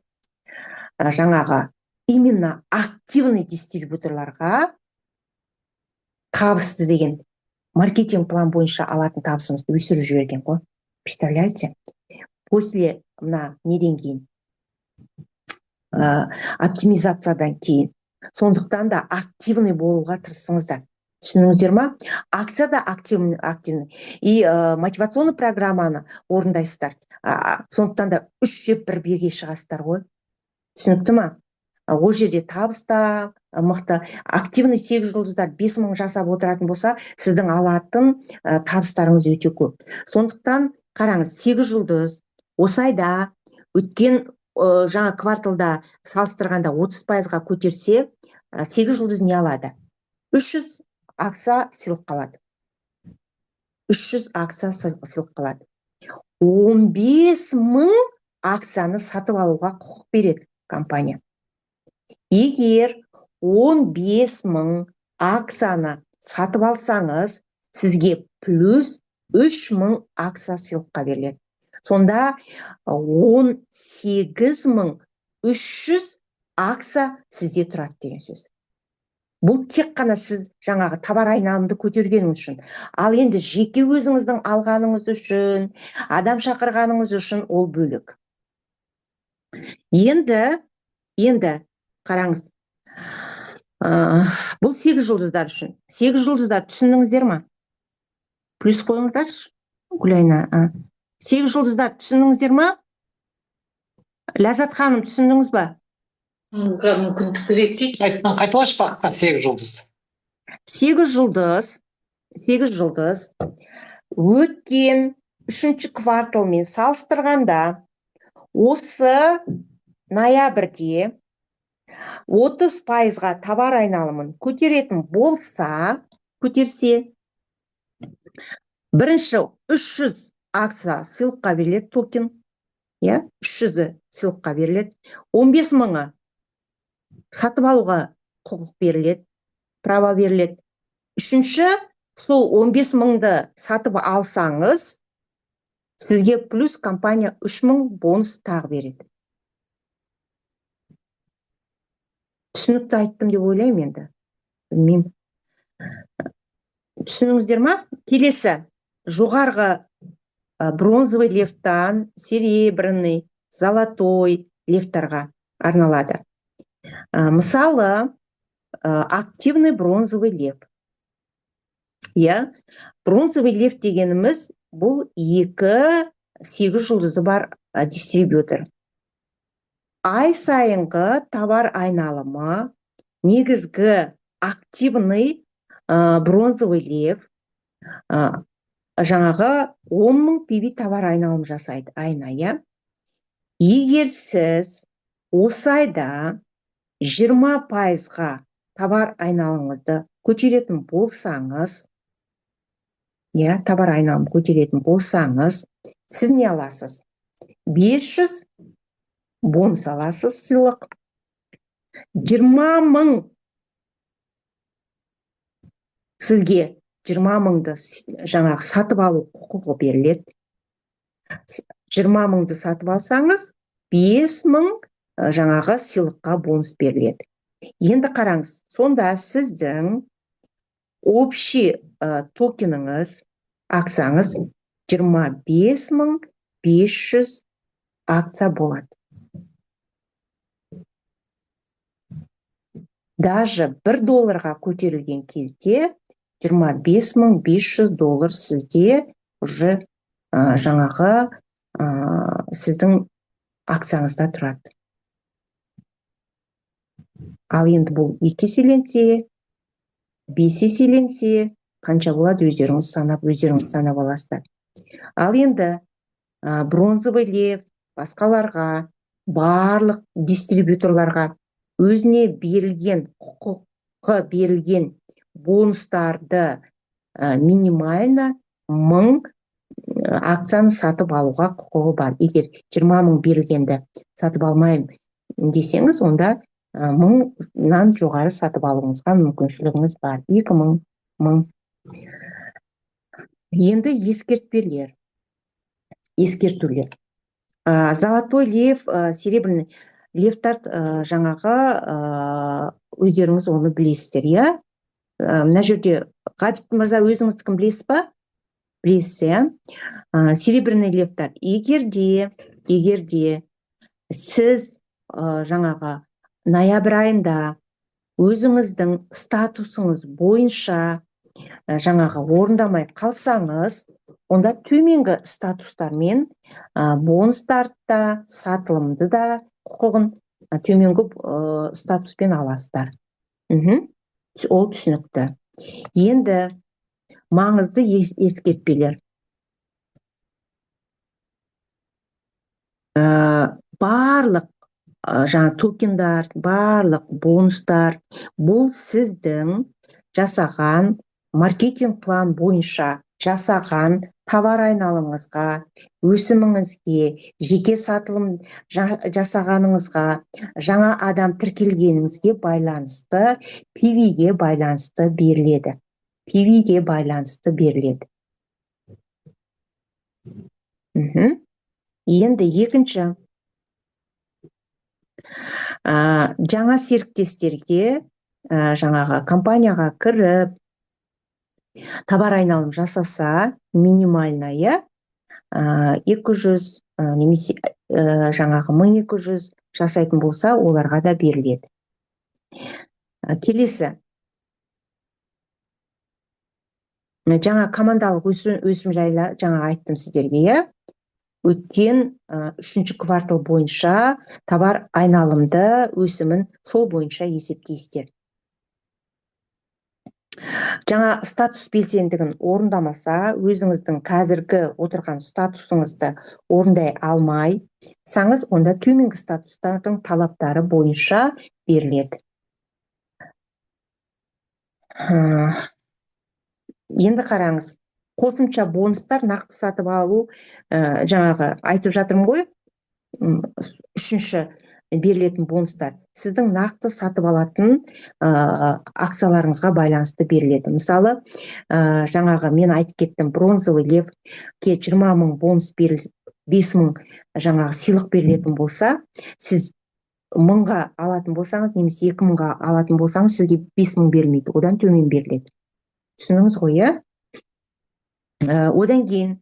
жаңағы именно активный дистрибьюторларға табысты деген маркетинг план бойынша алатын табысымызды өсіріп жіберген ғой. Представляете? После неден кейін, оптимизациядан кейін. Сондықтан да активный болуға тырысыңыздар. Түсініңіздер ма? Акция да активный. И мотивационный программаны орындайсыздар. Сондықтан да 3 жеп бір берге шығасыздар ғой. Түсінікті ма? Ол жерде табыста мықты. Активный 8 жұлдыздар 5000 жасап отыратын болса, сіздің алатын табыстарыңыз өте көп. Сондықтан қараңыз, 8 жұлдыз осы айда өткен жаңа кварталда салыстырғанда 30%-ға көтерсе, 8 жұлдыз не алады? 300 акция сыйлық қалады. 300 акция сыйлық қалады. 15.000 акцияны сатып алуға құқық береді компания. Егер 15.000 акцияны сатып алсаңыз, сізге плюс 3000 акция сыйлыққа беріледі. Сонда 18300 акция сізде тұрады деген сөз. Бұл тек қана сіз жаңағы товар айналымды көтергеніңіз үшін. Ал енді жеке өзіңіздің алғаныңыз үшін, адам шақырғаныңыз үшін ол бөлек. Енді қараңыз. Бұл 8 жұлдыздар үшін. 8 жұлдыздар түсіндіңіздер ма? Плюс қойыңыздаршы. Гүлайна. 8 жұлдыздар түсіндіңіздер ма? Ләззат ханым, түсіндіңіз ба? мүмкіндік береді дейді. қайталашы бақытқан 8 жұлдыз. 8 жұлдыз өткен 3-ші кварталмен салыстырғанда осы ноябрьде 30%-ға товар айналымын көтеретін болса, көтерсе, бірінші 300 акция сыйлыққа беріледі, токен, 300 сыйлыққа беріледі, 15 мыңы сатып алуға құқық беріледі, право беріледі. Үшінші, сол 15 мыңды сатып алсаңыз, сізге плюс компания 3 мың бонус тағы береді. Түсінікті айттым деп ойлаймын енді. Білмеймін. Түсініңіздер ма? Келесі, жоғарғы бронзовый левтан серебряный, золотой левтарға арналады. Мысалы, активный бронзовый лев. Бронзовый лев дегеніміз бұл 2-8 жұлдызы бар дистрибьютор. Ай сайынғы товар айналымы негізгі активный бронзовый лев жаңағы 10 мың PV товар айналым жасайды айна. Егер сіз осы айда 20%-ға товар айналымыңызды көтеретін болсаңыз, товар айналым көтеретін болсаңыз, сіз не аласыз? 500 бонус аласыз, сыйлық. 20 мың сізге 20 мыңды жаңағы сатып алу құқығы беріледі. 20 мыңды сатып алсаңыз, 5 мың жаңағы сыйлыққа бонус беріледі. Енді қараңыз, сонда сіздің общий токеніңіз, акцияңыз 25 500 акция болады. Даже $1 көтерілген кезде 25 500 сізде уже жаңағы сіздің акцияңызда тұрады. Ал енді бұл 2 еселенсе, 5 еселенсе, қанша болады өздеріңіз санап аласыздар. Ал енді бронзовый лев басқаларға, барлық дистрибьюторларға өзіне берілген құқығы берілген бонустарды минимально 1000 акцияны сатып алуға құқығы бар. Егер 20 мың берілгенді сатып алмайым десеңіз, онда 1000-нан жоғары сатып алуыңызға мүмкіншілігіңіз бар. 2000 мың. Енді ескертулер. Золотой лев, серебряный левтар жаңағы өздеріңіз оны білесіздер, Мына жерде Ғабит мырза өзіңіз кім білесіз ба? Білесіз, серебряный левтар. Егерде сіз жаңағы ноябрь айында өзіңіздің статусыңыз бойынша жаңағы орындамай қалсаңыз, онда төменгі статустармен бонустарды да, сатылымды да құқығын төменгі статуспен аласыздар. Ол түсінікті. Енді маңызды ескертпелер. Барлық жаңа токендар, барлық бонустар, бұл сіздің жасаған маркетинг план бойынша жасаған товар айналымыңызға, өсіміңізге, жеке сатылым жасағаныңызға, жаңа адам тіркелгеніңізге байланысты, PV-ге байланысты беріледі. Енді екінші, жаңа серіктестерге, жаңаға компанияға кіріп, товар айналым жасаса, минимальная 200 немесе жаңағы 1200 жасайтын болса, оларға да беріледі. Келесі. Жаңа командалық өсім жайлы жаңа айттым сіздерге, өткен үшінші квартал бойынша товар айналымды өсімін сол бойынша есептейсіздер. Жаңа статус белсендігін орындамаса, өзіңіздің қазіргі отырған статусыңызды орындай алмай, саңыз, онда төменгі статустардың талаптары бойынша беріледі. Енді қараңыз, қосымша бонустар, нақты сатып алу, жаңағы айтып жатырмын ғой, үшінші берілетін бонустар сіздің нақты сатып алатын акцияларыңызға байланысты беріледі. Мысалы, жаңағы мен айтып кеттім, бронзовый левке 20 000 бонус беріледі, 5 000 жаңағы сыйлық берілетін болса, сіз 1000-ға алатын болсаңыз, немесе 2000-ға алатын болсаңыз, сізге 5 000 берілмейді, одан төмен беріледі. Түсініңіз ғой, иә? Одан кейін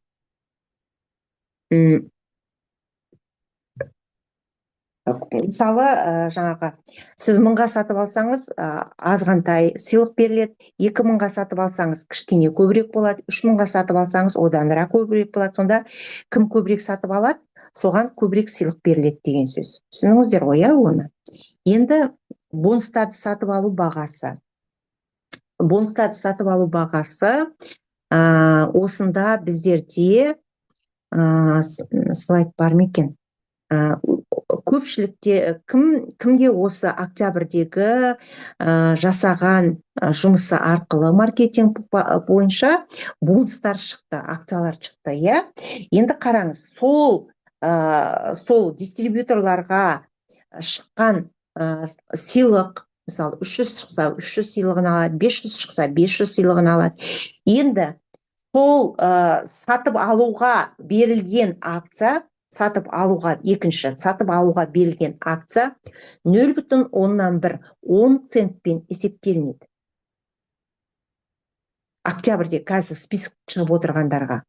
мысалы, жаңағы сіз 1000-ға сатып алсаңыз, азғантай сыйлық беріледі, 2000-ға сатып алсаңыз, кішкене көбірек болады, 3000-ға сатып алсаңыз, оданырақ көбірек болады. Сонда кім көбірек сатып алады, соған көбірек сыйлық беріледі деген сөз. Түсініңіздер ғой, оны. Енді бонустарды сатып алу бағасы. Бонустарды сатып алу бағасы осында біздерде слайд бар ма екен? Көпшілікте кімге осы октябрьдегі жасаған жұмысы арқылы маркетинг бойынша бонустар шықты, акциялар шықты, иә? Енді қараңыз, сол дистрибьюторларға шыққан сыйлық, мысалы 300 шықса 300 сыйлығын алады, 500 шықса 500 сыйлығын алады. Енді сол сатып алуға берілген акция, екінші сатып алуға берілген акция 0,1 центпен есептелінеді. Октябрьде қазір список шығып отырғандарға.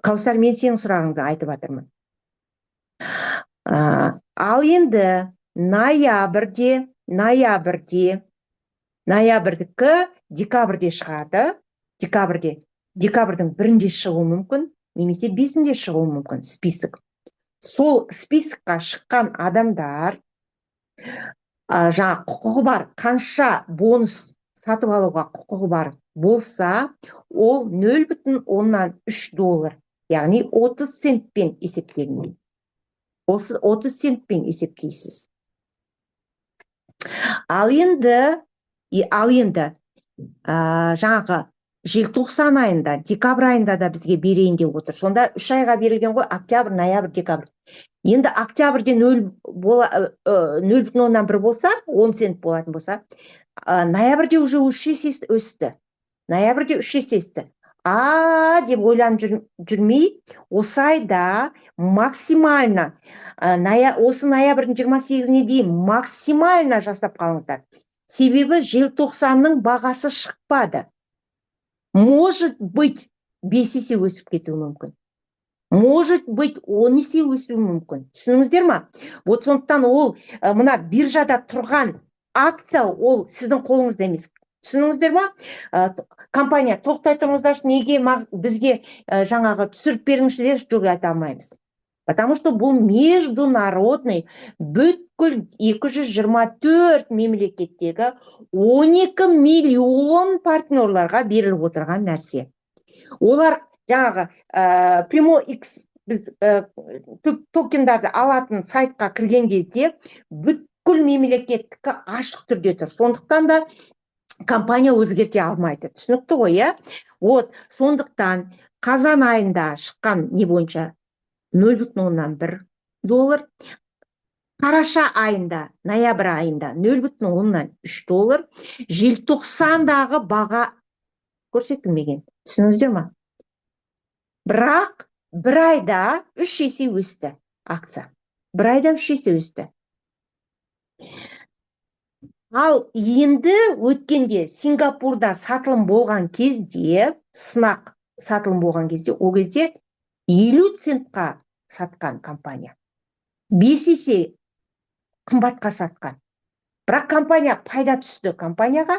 Каусар, мен сенің сұрағыңды айтып жатырмын. Ал енді ноябрьдікі декабрьде шығады. Декабрьдің 1-інде шығуы мүмкін, немесе 5-інде шығуы мүмкін список. Сол списокқа шыққан адамдар жаңа құқығы бар, қанша бонус сатып алуға құқығы бар болса, ол 0,3 доллар, яғни 30 центпен есептелінеді. 30 центпен есептейсіз. Ал енді жаңағы желтоқсан айында, декабрь айында да бізге берейін деп отыр. Сонда 3 айға берілген ғой, октябрь, ноябрь, декабрь. Енді октябрьде 0,1 болса, 10 цент болатын болса, ноябрьде уже 3 есе өсті. Ноябрьде 3 есе өсті. Деп ойланып жүрмей, осы айда максимально, осы ноябрьдің 28-іне дейін максимально жасап қалыңыздар. Себебі желтоқсанның бағасы шықпады. Может быть, 5 есе өсіп кетуі мүмкін. Может быть, 10 есе өсуі мүмкін. Түсініңіздер ма? Вот сондықтан ол мына биржада тұрған акция, ол сіздің қолыңызда емес. Түсініңіздер ма? Компания, тоқтай тұрыңыздар, неге бізге жаңағы түсіріп беріңіздер, жоқ, айта алмаймыз. Потому что бұл международный, бүткіл 224 мемлекеттегі 12 миллион партнерларға беріліп отырған нәрсе. Олар жаңағы Primo X біз токендарды алатын сайтқа кірген кезде бүткіл мемлекеттікі ашық түрде тұр. Сондықтан да компания өзгерте алмайды. Түсінікті ғой, иә? Вот, сондықтан қазан айында шыққан не бойынша 0,1 доллар, қараша айында, ноябрь айында 0,3 доллар, желтоқсандағы баға көрсетілмеген. Түсініңіздер ма? Бірақ бір айда 3 есе өсті акция. Бір айда 3 есе өсті. Ал енді өткенде Сингапурда сатылым болған кезде, сынақ сатылым болған кезде, о кезде 50 центқа сатқан компания. 5 есе қымбатқа сатқан. Бірақ компания пайда түсті компанияға,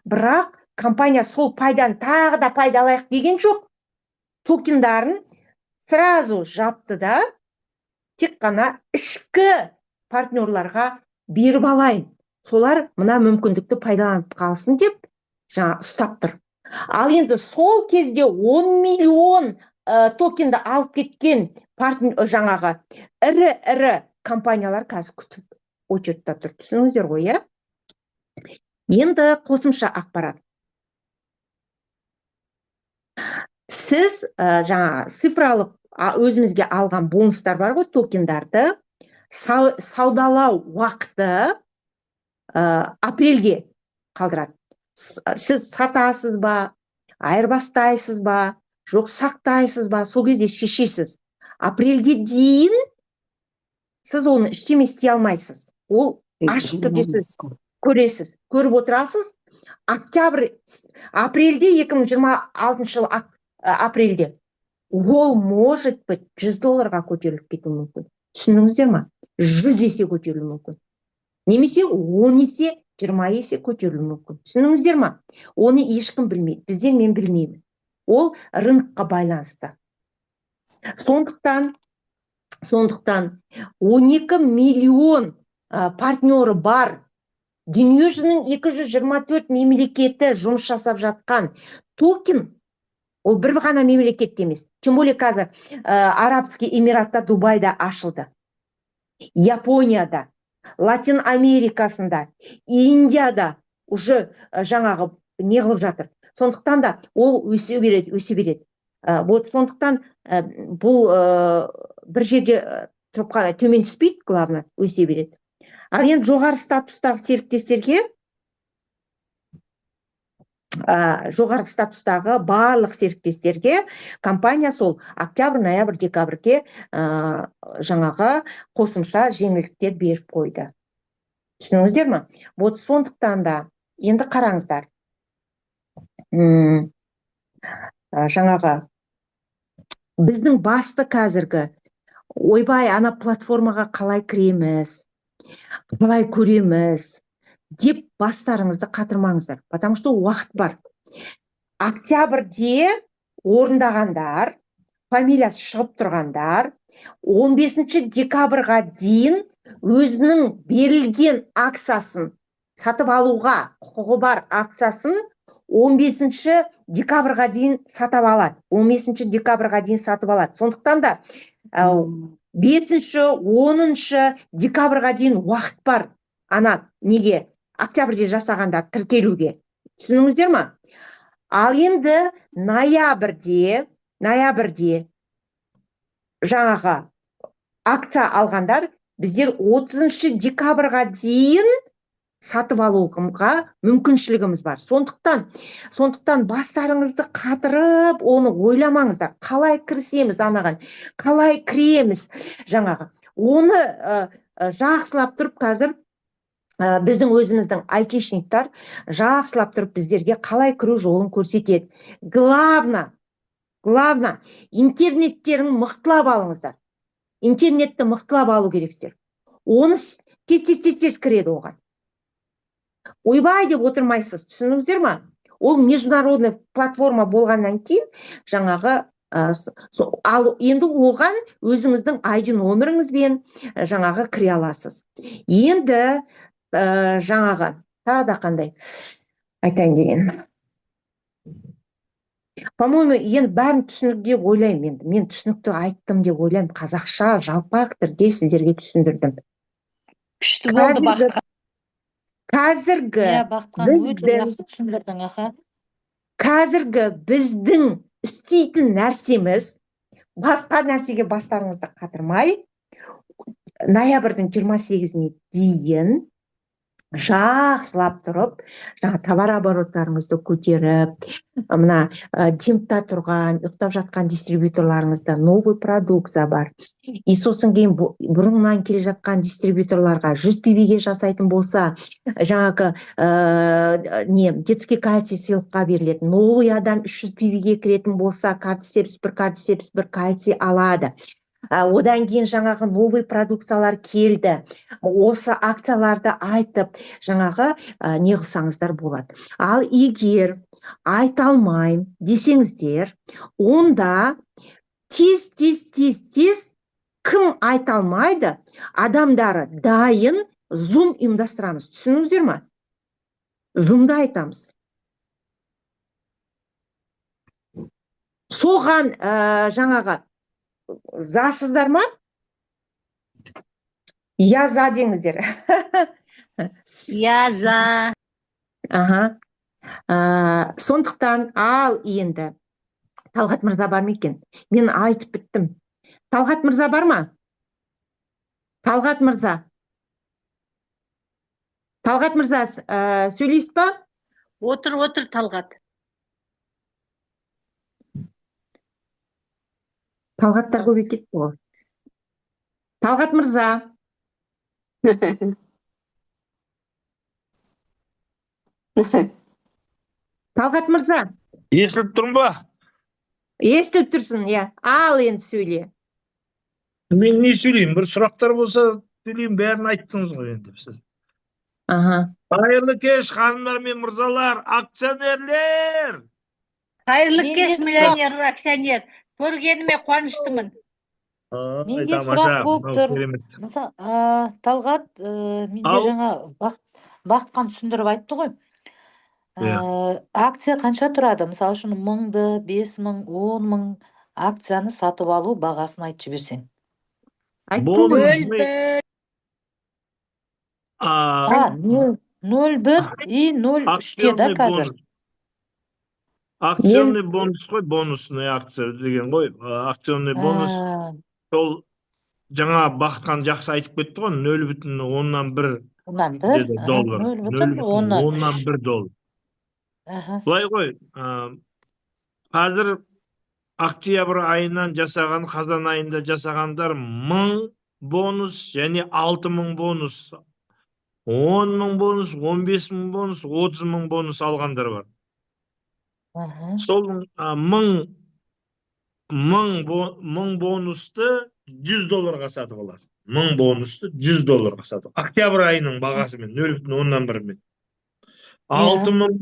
бірақ компания сол пайдан тағы да пайдалайық деген жоқ. Токендарын сразу жапты да, тек қана ішкі партнерларға беріп алайын, солар мына мүмкіндікті пайдаланып қалсын деп жаңа ұстап тұр. Ал енді сол кезде 10 миллион токенді алып кеткен жаңағы ірі компаниялар қазір күтіп очередьта тұр. Түсініңіздер ғой, иә? Енді қосымша ақпарат. Сіз жаңа цифралық өзімізге алған бонустар бар ғой, токендарды саудалау уақыты апрельге қалдырады. Сіз сатасыз ба, айырбастайсыз ба, жоқ сақтайсыз ба, сол кезде шешесіз. Апрельге дейін сіз оны ештеме істей алмайсыз. Ол ашық түрде сіз көресіз, көріп отырасыз. Апрельде 2026 жыл апрельде ол может быть $100 көтеріліп кетуі мүмкін. Түсіндіңіздер ма? 100 есе көтерілуі мүмкін. Немесе 10 есе, 20 есе көтерілуі мүмкін. Түсіндіңіздер ма? Оны ешкім білмейді. Біздер мен білмеймін. Ол рынокқа байланысты. Сондықтан 12 миллион партнері бар. Дүниежүзінің 224 мемлекеті жұмыс жасап жатқан токен, ол бір ғана мемлекет емес. Тем более қазір Арабский Эмиратта, Дубайда ашылды. Японияда, Латин Америкасында, Индияда уже жаңағы не қылып жатыр. Сондықтан да ол өсе береді. Вот сондықтан бұл бір жерде төмен түспейді, главное, өсе береді. Ал енді жоғары статустағы барлық серіктестерге компания сол октябрь, ноябрь, декабрьге жаңағы қосымша жеңілдіктер беріп қойды. Түсініңіздер ма? Вот сондықтан да енді қараңыздар. Жаңағы біздің басты қазіргі ойбай ана платформаға қалай кіреміз, қалай көреміз деп бастарыңызды қатырмаңыздар. Потому что уақыт бар. Октябрьде орындағандар, фамилиясы шығып тұрғандар, 15 декабрьға дейін өзінің берілген акциясын сатып алуға құқығы бар акциясын 15 декабрьға дейін сатып алады. 15 декабрьға дейін сатып алады. Сондықтан да 5-10 декабрьға дейін уақыт бар. Ана неге? Октябрьде жасағандар тіркелуге. Түсініңіздер ма? Ал енді ноябрьде жаңағы акция алғандар біздер 30 декабрьға дейін сатып алуға мүмкіншілігіміз бар. Сондықтан бастарыңызды қатырып, оны ойламаңыздар. Қалай кірісеміз анаған, қалай кіреміз жаңағы. Оны жақсылап тұрып қазір біздің өзіміздің айтишниктар жақсылап тұрып біздерге қалай кіру жолын көрсетеді. Главное, интернеттерін мықтылап алыңыздар. Интернетті мықтылап алу керексіздер. Оны тез кіреді оған. Ойбай деп отырмайсыз, түсініңіздер ма? Ол международный платформа болғаннан кейін жаңағы ал енді оған өзіңіздің ID номеріңізбен жаңағы кіре аласыз. Енді жаңағы тағы да қандай айтайын деген. По-моему, енді бәрін түсінік деп ойлаймын. Мен түсінікті айттым деп ойлаймын. Қазақша жалпақ түрде сіздерге түсіндірдім. Күшті болды Бақытхан. Қазіргі біздің істейтін нәрсеміз, басқа нәрсеге бастарыңызды қатырмай, ноябрьдің 28-іне дейін жақсылап тұрып, жаңа товар обороттарыңызды көтеріп, мына темпта тұрған, ұйықтап жатқан дистрибьюторларыңызда новый продукция бар. И сосын кейін бұрыннан келе жатқан дистрибьюторларға 100 PV-ге жасайтын болса, жаңағы детский кальций сыйлыққа беріледі. Новый адам 300 PV-ге кіретін болса, кардицепс бір кальций алады. Одан кейін жаңағы новый продукциялар келді. Осы акцияларды айтып, жаңағы не қылсаңыздар болады. Ал егер айта алмайым десеңіздер, онда тез кім айта алмайды, адамдары дайын зум ұйымдастырамыз. Түсініңіздер ма? Зумда айтамыз. Соған жаңағы засыздар ма? Яза деңіздер. Яза. Аха. Сондықтан ал енді Талғат мырза бар ма екен? Мен айтып біттім. Талғат мырза бар ма? Талғат мырза. Талғат мырза, сөйлейсіз ба? Отыр Талғат. Талғаттар көбейіп кетті ғой. Талғат мырза. Талғат мырза. Естіліп тұрмын ба? Естіліп тұрсың, иә. Ал енді сөйле. Мен не сөйлеймін? Bir сұрақтар болса сөйлеймін, бәрін айттыңыз ғой енді сіз. Қайырлы кеш, ханымдар мен мырзалар, акционерлер! Қайырлы кеш, миллионер, акционер. Көргеніме қуаныштымын. Менде сұрақ болып тұр. Мысалы, Талғат, менде жаңа бақытқан түсіндіріп айтты ғой. Акция қанша тұрады? Мысалы үшін 1000-ды, 5000, 10.000 акцияны сатып алу бағасын айтып жіберсең. Нөл 0,1 и 0,3-те да қазір. Акционный бонус қой, бонусный акция деген ғой. Акционный бонус. Сол жаңа бақытқан жақсы айтып кетті ғой, 0,1 доллар. 0,1 доллар. Бұлай ғой, қазір октябрь айынан жасаған, қазан айында жасағандар 1000 бонус және 6000 бонус, 10.000 бонус, 15.000 бонус, 30.000 бонус алғандар бар. Сол 1000 бонусты 100 долларға сатып аласың. 1000 бонусты 100 долларға сатып. Октябрь айының бағасымен 0,1 6000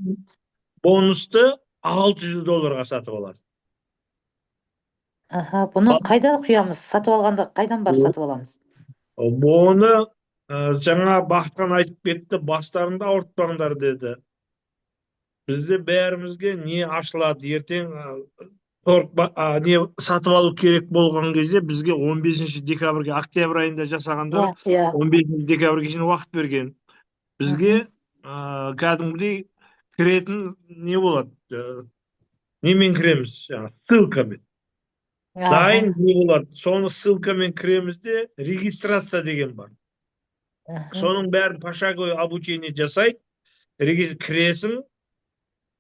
бонусты 600 долларға сатып аласың. Бұны қайда құямыз? Сатып алғанда қайдан барып сатып аламыз? Бұны жаңа бақытқан айтып кетті, бастарында ауыртпаңдар деді. Бізде бәрімізге не ашылады, ертең не сатып алу керек болған кезде бізге 15 декабрьге, октябрь айында жасағандар 15 декабрьге шейін уақыт берген. Бізге кәдімгідей кіретін не болады? Немен кіреміз? Ссылкамен. Дайын не болады? Соны ссылкамен кіреміз де регистрация деген бар. Соның бәрін пошаговый обучение жасайды. Кіресің,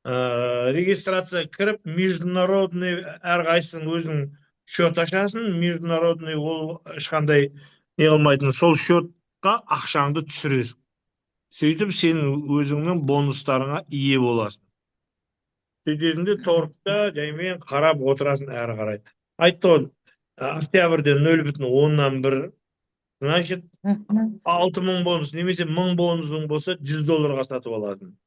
регистрация кіріп, международный әрқайсың өзің счет ашасың, международный ол ешқандай не қылмайтын, сол счетқа ақшаңды түсіресің. Сөйтіп сен өзіңнің бонустарыңа ие боласың. Сөйтесіңде торықта жаймен қарап отырасың әрі қарай. Айтты ғой, октябрьде 0,1, значит 6000 бонус, немесе 1000 бонусың болса 100 долларға сатып аласың.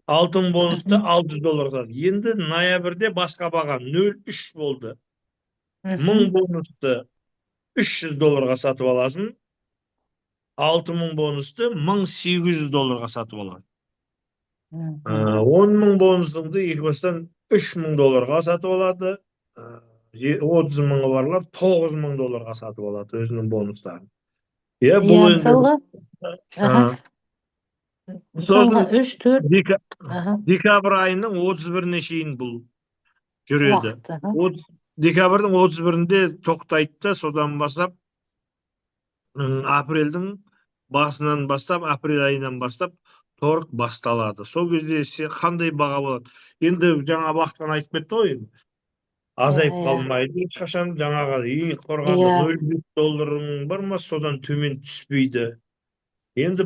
6000 бонусты 600 долларға сатып. Енді ноябрьде басқа баға 0,3 болды. 1000 бонусты 300 долларға сатып аласың. 6000 бонусты 1800 долларға сатып аласың. 10.000 бонусыңды екібастан 3000 долларға сатып алады. 30.000-ға барлар 9000 долларға сатып алады өзінің бонустарын. Мысалға 3-4 декабрь айының 31-не шейін бұл жүреді. Декабрьдің 31-де тоқтайды да, содан бастап апрельдің басынан бастап, апрель айынан бастап торық басталады. Сол кезде қандай баға болады? Енді жаңа бақытқан айтып кетті ғой, азайып қалмайды. Ешқашан жаңағы қорғанда 0,5 долларың бар ма, содан төмен түспейді. Енді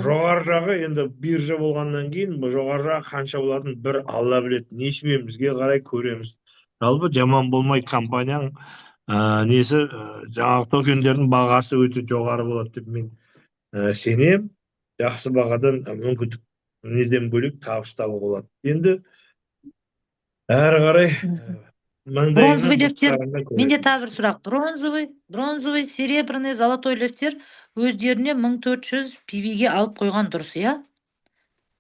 жоғары жағы, енді биржа болғаннан кейін, жоғары жағы қанша болатын бір алла біледі. Несімен бізге қарай көреміз. Жалпы жаман болмайды компанияң, несі жаңағы токендердің бағасы өте жоғары болады деп мен сенем. Жақсы бағадан мүмкіндік неден бөлек табыс табуға болады. Енді әрі қарай Бронзовый лифтер, маңдайыңа менде тағы бір сұрақ. Бронзовый, серебряный, золотой лифтер өздеріне 1400 пивиге алып қойған дұрыс, иә?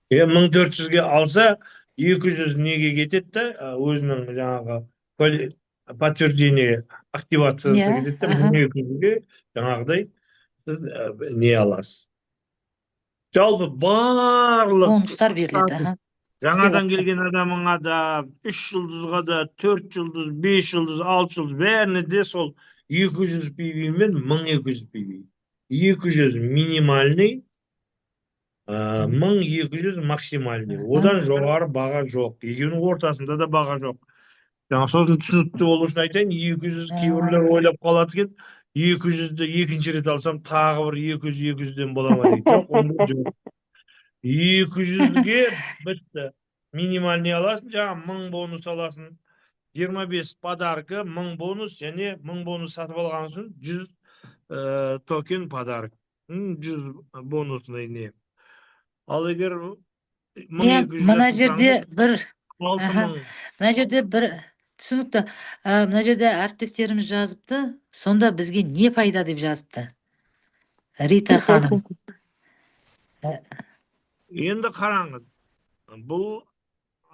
1400-ге алса 200 неге кетеді да, өзінің жаңағы подтверждение активациясы Иә, кетеді да, аха. 1200-ге жаңағыдай сіз не аласыз. Жалпы барлық Бонустар беріледі, аха. жаңадан келген адамыңа да, 3 жұлдызға да, 4 жұлдыз, 5 жұлдыз, 6 жұлдыз бәріне де сол 200 пиви мен 1200 пиви. 200 минимальный, 1200 максимальный. Одан жоғары баға жоқ. Екеуінің ортасында да баға жоқ. Жаңа сосын түсінікті болу үшін айтайын, 200 кейбіреулер ойлап қалады екен, 200-ді екінші рет алсам тағы бір 200-200-ден бола ма дейді. Жоқ, онда жоқ. 200-ге бітті. Минимальный аласың, жаңа 1000 бонус аласың. 25 подарка, 1000 бонус, және 1000 бонус сатып алған үшін 100 токен подарок. 100 бонусный не. Ал егер 1200 Мына жерде бір 6000. Мына жерде бір түсінікті. Мына жерде әріптестеріміз жазыпты. Сонда бізге не пайда деп жазыпты? Рита ханым. Енді қараңыз. Бұл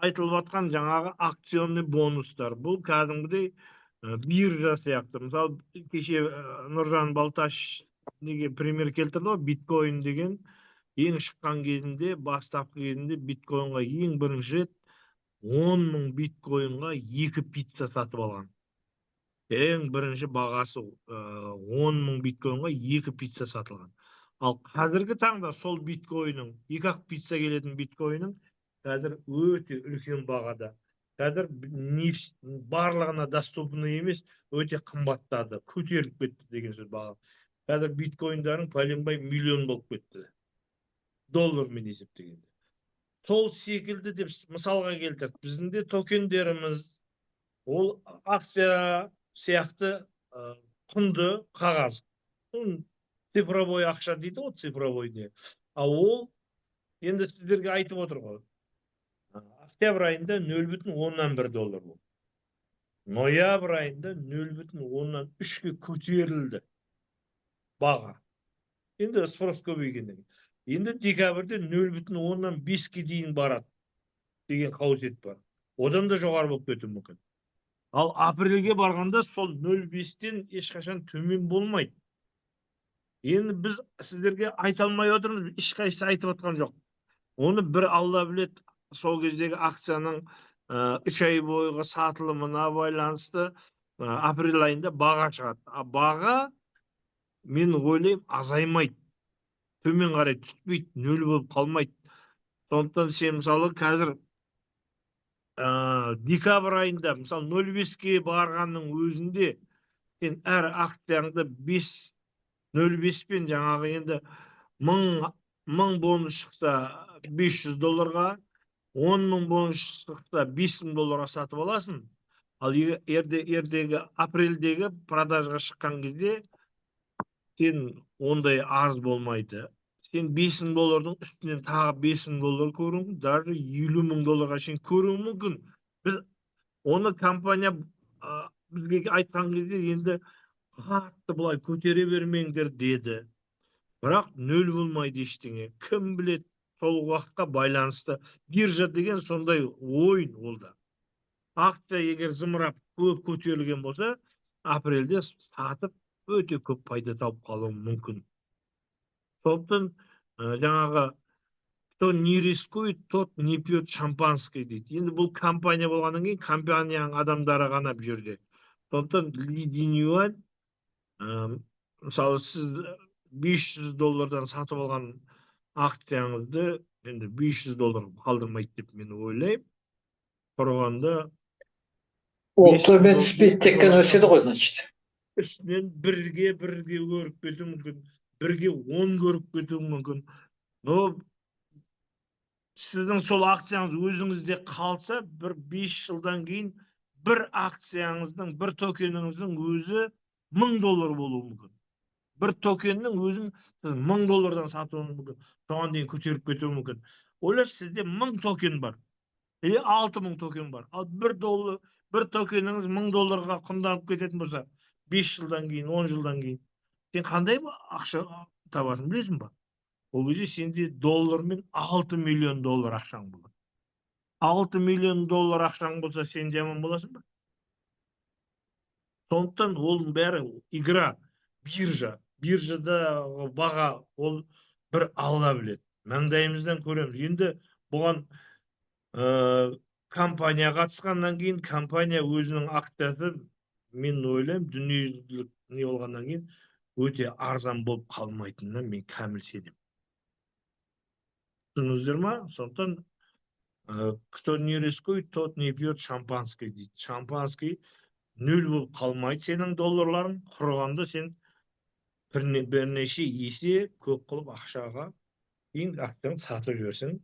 айтылып жатқан жаңағы акционный бонустар. Бұл кәдімгідей биржа сияқты. Мысалы, кеше Нұржан Балташ неге пример келтірді ғой, биткоин деген ең шыққан кезінде, бастапқы кезінде биткоинға ең бірінші рет 10.000 биткоинға 2 пицца сатып алған. Ең бірінші бағасы 10.000 биткоинға 2 пицца сатылған. Ал қазіргі таңда сол биткоинның, 2-ақ пицца келетін биткоинның қазір өте үлкен бағада. Қазір барлығына доступны емес, өте қымбаттады, көтеріліп кетті деген сөз баға. Қазір биткоиндардың пәленбай миллион болып кетті. Доллармен есептегенде. Сол секілді деп мысалға келтірді. Біздің де токендеріміз ол акция сияқты құнды қағаз. Цифровой ақша дейді ғой, цифровой не. Ал ол енді сіздерге айтып отыр ғой. Октябрь айында 0,1 доллар болды. Ноябрь айында 0,3-ге көтерілді баға. Енді спрос көбейгеннен кейін. Енді декабрьде 0,5-ге дейін барады деген қауесет бар. Одан да жоғары болып кетуі мүмкін. Ал апрельге барғанда сол 0,5-тен ешқашан төмен болмайды. Енді біз сіздерге айта алмай отырмыз, ешқайсысы айтып отқан жоқ. Оны бір Алла біледі, сол кездегі акцияның 3 ай бойғы сатылымына байланысты апрель айында баға шығады. Баға мен ойлаймын азаймайды. Төмен қарай түспейді, 0 болып қалмайды. Сондықтан сен мысалы қазір декабрь айында мысалы 0,5-ке барғанның өзінде сен әр акцияңды 0,5 пен жаңағы енді 1000 бонус шықса 500 долларға, 10.000 бонус шықса 5000 долларға сатып аласың. Ал ертегі апрельдегі продажға шыққан кезде сен ондай арз болмайды. Сен 5000 доллардың үстінен тағы 5000 доллар көруің мүмкін, даже 50.000 долларға шейін көруің мүмкін. Біз оны компания бізге айтқан кезде енді қатты былай көтере бермеңдер деді. Бірақ 0 болмайды ештеңе. Кім білет, сол уақытқа байланысты. Биржа деген сондай ойын ол да. Акция егер зымырап көп көтерілген болса, апрельде сатып өте көп пайда тауып қалуы мүмкін. Сондықтан жаңағы кто не рискует, тот не пьет шампанское дейді. Енді бұл компания болғаннан кейін компанияның адамдары ғана бұл жерде. Сондықтан Ли Динюань, мысалы сіз 500 доллардан сатып алған акцияңызды енді 500 доллар қалдырмайды деп мен ойлаймын. Тұрғанда ол төмен түспейді, тек қана өседі ғой, значит. Үстінен бірге көріп кету мүмкін, бірге 10 көріп кету мүмкін. Но сіздің сол акцияңыз өзіңізде қалса, бір 5 жылдан кейін бір акцияңыздың, бір токеніңіздің өзі 1000 доллар болуы мүмкін. Бір токеннің өзін 1000 доллардан сатуы мүмкін. Соған дейін көтеріп кетуі мүмкін. Ойлашы, сізде 1000 токен бар. 6000 токен бар. Ал бір токеніңіз $1000-ға құнданып кететін болса, 5 жылдан кейін, 10 жылдан кейін, сен қандай ақша табасың білесің ба? Ол кезде сенде доллармен $6 миллион ақшаң болады. $6 миллион ақшаң болса, сен жаман боласың ба? Сондықтан оның бәрі игра, биржада баға ол бір алла біледі. Маңдайымыздан көреміз. Енді бұған компания қатысқаннан кейін, компания өзінің акциясы, мен ойлаймын, дүниежүзілік не болғаннан кейін өте арзан болып қалмайтынына мен кәміл сенемін. Түсіндіңіздер ма? Сондықтан кто не рискует, тот не пьет шампанский дейді. Шампанский нөл болып қалмайды сенің долларларың, құрғанда сен бірнеше есе көп қылып ақшаға кейін акцияны сатып жіберсең,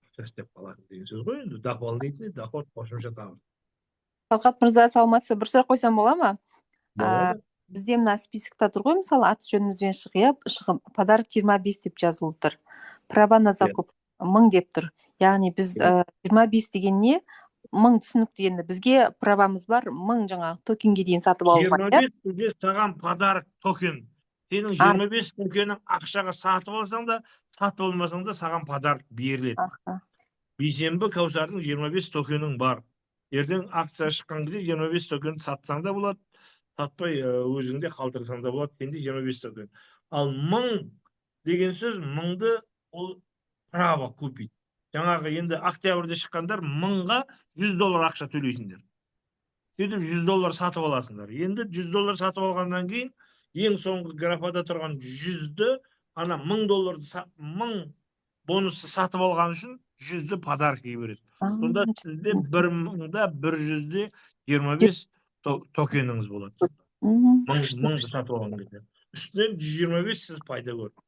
ақша істеп қалады деген сөз ғой. Енді дополнительный доход, қосымша табыс. Талғат мырза, саламатсыз, бір сұрақ қойсам бола ма? Болады. Бізде мына списокта тұр ғой, мысалы аты жөнімізбен шығып, подарок 25 деп жазылып тұр. Права на закуп 1000 деп тұр. Яғни біз 25 деген не? 1000 түсінікті, енді бізге правамыз бар, 1000 жаңағы токенге дейін сатып алуға. 25 бізде саған подарок токен. Сенің 25 токенің ақшаға сатып алсаң да, сатып алмасаң да саған подарок беріледі. Бейсенбі Кәусардың 25 токенің бар. Ертең акция шыққан кезде 25 токенді сатсаң да болады, сатпай өзіңде қалдырсаң да болады, сенде 25 токен. Ал 1000 деген сөз, 1000-ды ол право купить. Жаңағы енді октябрьде шыққандар 1000-ға $100 ақша төлейсіңдер. Сөйтіп $100 сатып аласыңдар. Енді $100 сатып алғаннан кейін, ең соңғы графада тұрған 100-ді, ана $1000 бонусты сатып алған үшін 100-ді подаркіге береді. Сонда сізде 1000-да 100-де 25 токеніңіз болады. 1000-ды сатып алған кезде. Үстінен 125 сіз пайда көрді.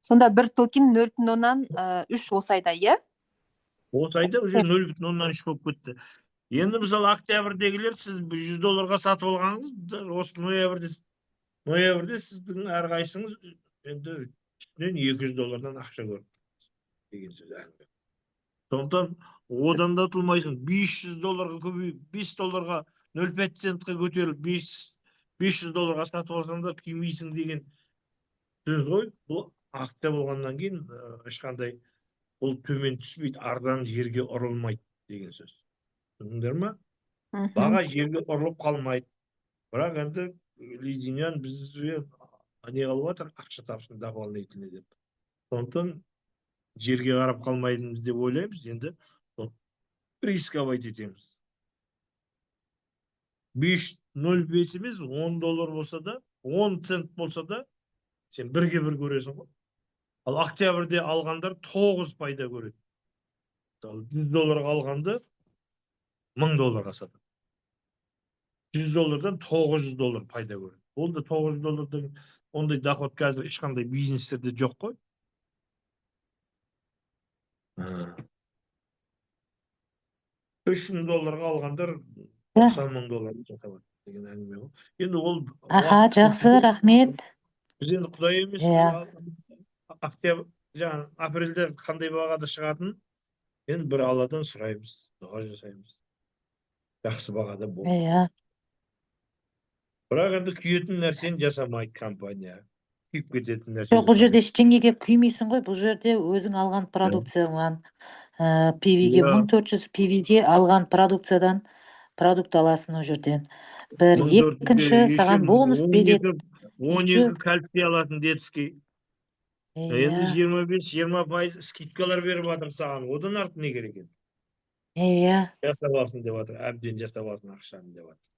Сонда бір токен 0,3 осы айда, е? Осы айда уже 0,3 болып кетті. Енді мысалы октябрьдегілер сіз $100 сатып алғаныңыз, осы ноябрьде сіздің әрқайсыңыз енді үстінен $200 ақша көрді деген сөз әңгіме. Сондықтан одан да тұлмайсың. $500 көбейіп, $5 0,5 центке көтеріліп, $500 сатып алсаң да кимейсің деген сөз ғой. Бұл акция болғаннан кейін ешқандай бұл төмен түспейді, арзан жерге ұрылмайды деген сөз. Түсіндіңдер ма? Баға жерге ұрылып қалмайды. Бірақ енді Лидиньян бізге не қалып жатыр, ақша тапсын дополнительный деп. Сондықтан жерге қарап қалмайдымыз деп ойлаймыз, енді рисковать етеміз. 5.05 емес, $10 болса да, 10 цент болса да, сен бірге бір көресің ғой. Ал октябрьде алғандар 9 пайда көреді. $100 алғанды $1000-ға сатады. $100-дан $900 пайда көреді. Ол да $900-дан ондай доход қазір ешқандай бизнестерде жоқ қой. $300 алғандар $90,000 сатады деген әңгіме ғой. Енді ол жақсы, рахмет. Біз енді құдай емес, октябрь, жаңа апрельде қандай бағада шығатын, енді бір алладан сұраймыз, дұға жасаймыз. Жақсы бағада болды. Бірақ енді күйетін нәрсені жасамайды компания. Күйіп кететін нәрсе. Жоқ, бұл жерде ештеңеге күймейсің ғой, бұл жерде өзің алған продукциядан, PV-ге 1400 PV-ге алған продукциядан продукт аласың о жерден. Бір, екінші саған бонус береді. 12 кальций алатын детский. Енді 25-20% скидкалар беріп жатыр саған. Одан артық не керек енді? Жасап алсын деп жатыр, әбден жасап алсын ақшаны деп жатыр.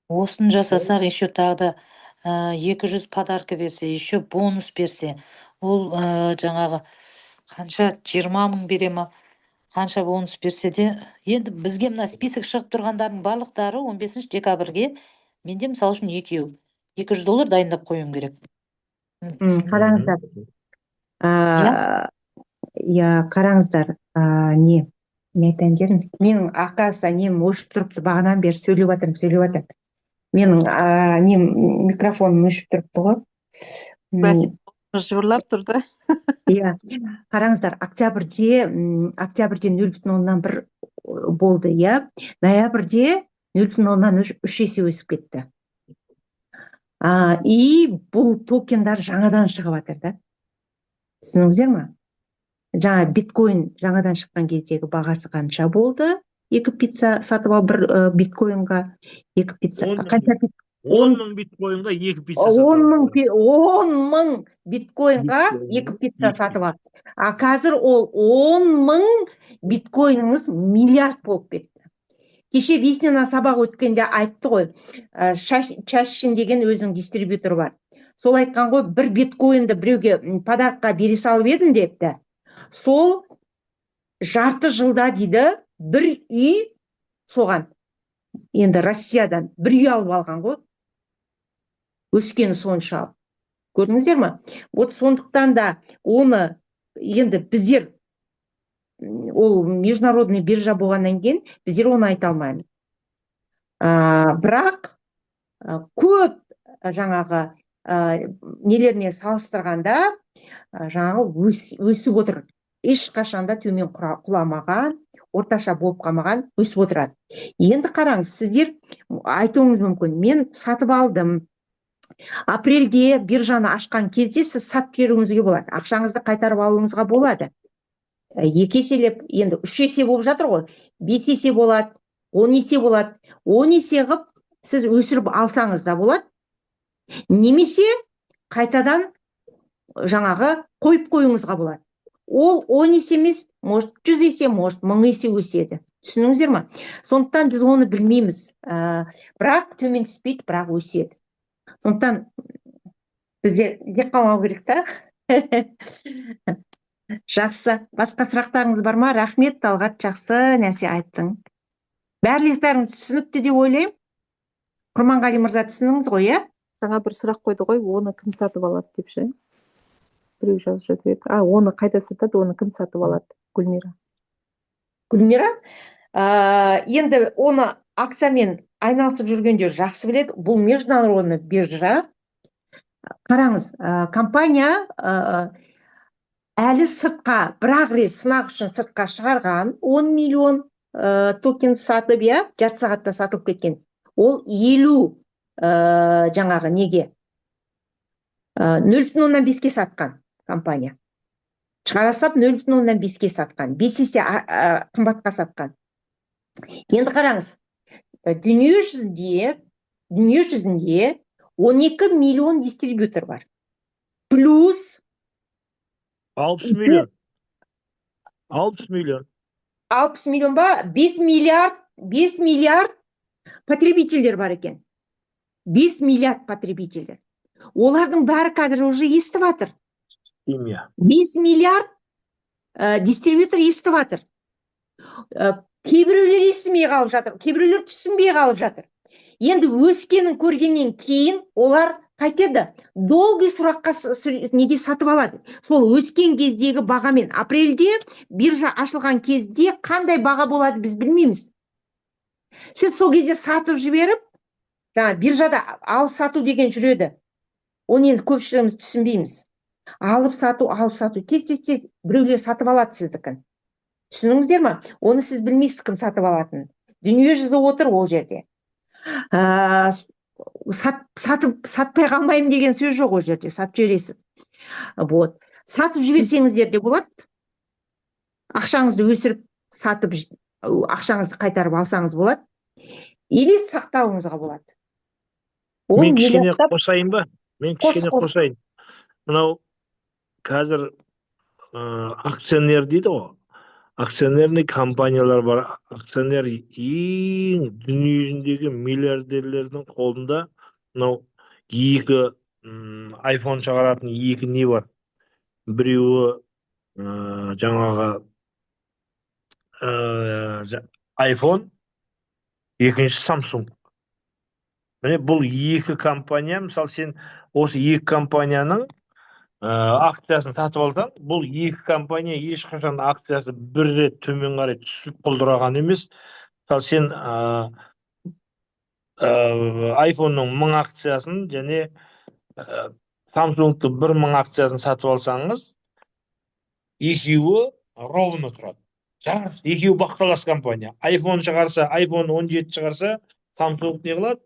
Осын жасасақ, еще тағы 200 подарка берсе, еще бонус берсе, ол жаңағы қанша 20,000 бере ма, қанша бонус берсе де, енді бізге мына список шығып тұрғандардың барлықтары 15 декабрьге, менде мысалы үшін екеу, $200 дайындап қоюым керек. Қараңыздар. Қараңыздар, не? Менің ақасы нем өшіп тұрыпты, бағанан бері сөйлеп жатырмын. Менің микрофоным өшіп тұрыпты ғой. жыбырлап тұрды. Иә, қараңыздар, октябрьде 0,1 болды, иә. Ноябрьде 0,3 есе өсіп кетті. И бұл токендар жаңадан шығып жатыр да. Түсініңіздер ма? Жаңа биткоин жаңадан шыққан кездегі бағасы қанша болды? 2 пицца сатып ал бір биткоинға 2 пицца. 10 мың биткоинға 2 пицца 10 мың биткоинға 2 пицца сатып ал. Қазір ол 10 мың биткоиніңіз миллиард болып кетті. Кеше Виснина сабақ өткенде айтты ғой, Чащин деген өзінің дистрибьютор бар. Сол айтқан ғой, бір биткоинді біреуге подарыққа бере салып едім депті. Сол жарты жылда дейді, бір үй соған, енді Россиядан бір үй алып алған ғой. Өскені соншалық. Көрдіңіздер ма? Вот сондықтан да оны енді біздер, ол международный биржа болғаннан кейін біздер оны айта алмаймыз. Бірақ көп жаңағы нелеріне салыстырғанда жаңағы өсіп отыр. Ешқашанда төмен құламаған, орташа болып қалмаған, өсіп отырады. Енді қараңыз, сіздер айтуыңыз мүмкін, мен сатып алдым. Апрельде биржаны ашқан кезде сіз сатып беруіңізге болады. Ақшаңызды қайтарып алуыңызға болады. 2 еселеп, енді 3 есе болып жатыр ғой. 5 есе болады, 10 есе болады. 10 есе қып сіз өсіріп алсаңыз да болады. Немесе қайтадан жаңағы қойып қойыңызға болады. Ол 10 есе емес, может 100 есе, может 1000 есе өседі. Түсініңіздер ма? Сондықтан біз оны білмейміз. Бірақ төмен түспейді, бірақ өседі. Сондықтан бізде деп қалмау керек та. Жақсы. Басқа сұрақтарыңыз бар ма? Рахмет, Талғат, жақсы нәрсе айттың. Барлықтарыңыз түсінікті деп ойлаймын. Құрманғали мырза, түсініңіз ғой, иә? Жаңа бір сұрақ қойды ғой, оны кім сатып алады деп ше. Біреу жазып жатыр еді. Оны қайда сатады, оны кім сатып алады? Гүлмира. Гүлмира? Енді оны акциямен айналысып жүргендер жақсы біледі. Бұл международный биржа. Қараңыз, компания әлі сыртқа, бір-ақ рет сынақ үшін сыртқа шығарған, 10 миллион токен сатып, жарты сағатта сатылып кеткен. Ол 50 жаңағы неге 0,5-ке сатқан компания. Шығарасап 0,5-ке сатқан, 5 есе қымбатқа сатқан. Енді қараңыз, дүние жүзінде 12 миллион дистрибьютор бар. Плюс 60 миллион. 60 миллион. 60 миллион ба? 5 миллиард потребительдер бар екен. 5 миллиард потребительдер. Олардың бәрі қазір уже естіп жатыр. 5 миллиард дистрибьютор естіп жатыр. Кейбіреулер естімей қалып жатыр, кейбіреулер түсінбей қалып жатыр. Енді өскенін көргеннен кейін олар қайтеді? Долгий сұраққа неде сатып алады. Сол өскен кездегі бағамен. Апрельде биржа ашылған кезде қандай баға болады біз білмейміз. Сіз сол кезде сатып жіберіп, биржада алып сату деген жүреді. Оны енді көпшілігіміз түсінбейміз. Алып сату. Тез біреулер сатып алады сіздікін. Түсініңіздер ма? Оны сіз білмейсіз кім сатып алатынын. Дүние жүзі отыр ол жерде. Сатпай қалмайым деген сөз жоқ ол жерде. Сатып жібересіз. Сатып жіберсеңіздер де болады. Ақшаңызды өсіріп сатып, ақшаңызды қайтарып алсаңыз болады. Или сақтауыңызға болады. Мен кішкене қосайын ба? Қосайын. Мынау қазір акционер дейді ғой. Акционерный компаниялар бар. Акционер ең дүние жүзіндегі миллиардерлердің қолында мынау 2 iPhone шығаратын 2 не бар. Біреуі жаңағы iPhone, екінші Samsung. Міне бұл 2 компания, мысалы сен осы 2 компанияның акциясын сатып алсаң, бұл 2 компания ешқашан акциясы бір рет төмен қарай түсіп құлдыраған емес. Мысалы сен iPhone-ның 1000 акциясын және Samsung'ты 1000 акциясын сатып алсаңыз, екеуі ровно тұрады. Жарыс, екеуі бақталас компания. iPhone шығарса, iPhone 17 шығарса, Samsung не қылады?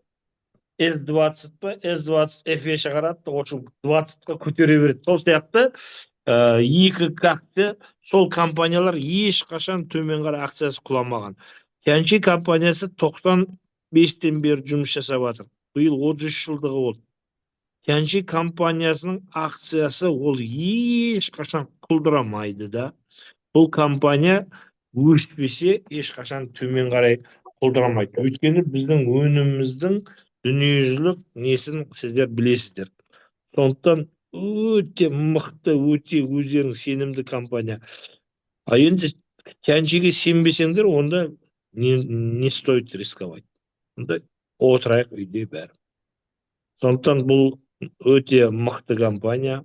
S20 па, S20 FE шығарады, осы 20-қа көтере береді. Сол сияқты екі акция, сол компаниялар ешқашан төмен қарай акциясы құламаған. Tianqi компаниясы 95-тен бері жұмыс жасап жатыр. Биыл 33 жылдығы болды. Tianqi компаниясының акциясы ол ешқашан құлдырамайды да. Бұл компания өспесе ешқашан төмен қарай құлдырамайды. Өйткені біздің өніміміздің дүниежүзілік несін сіздер білесіздер. Сондықтан өте мықты, өте өздерінің сенімді компания. А енді Tianqi'ге сенбесеңдер, онда не стоит рисковать. Онда отырайық үйде бәрі. Сондықтан бұл өте мықты компания.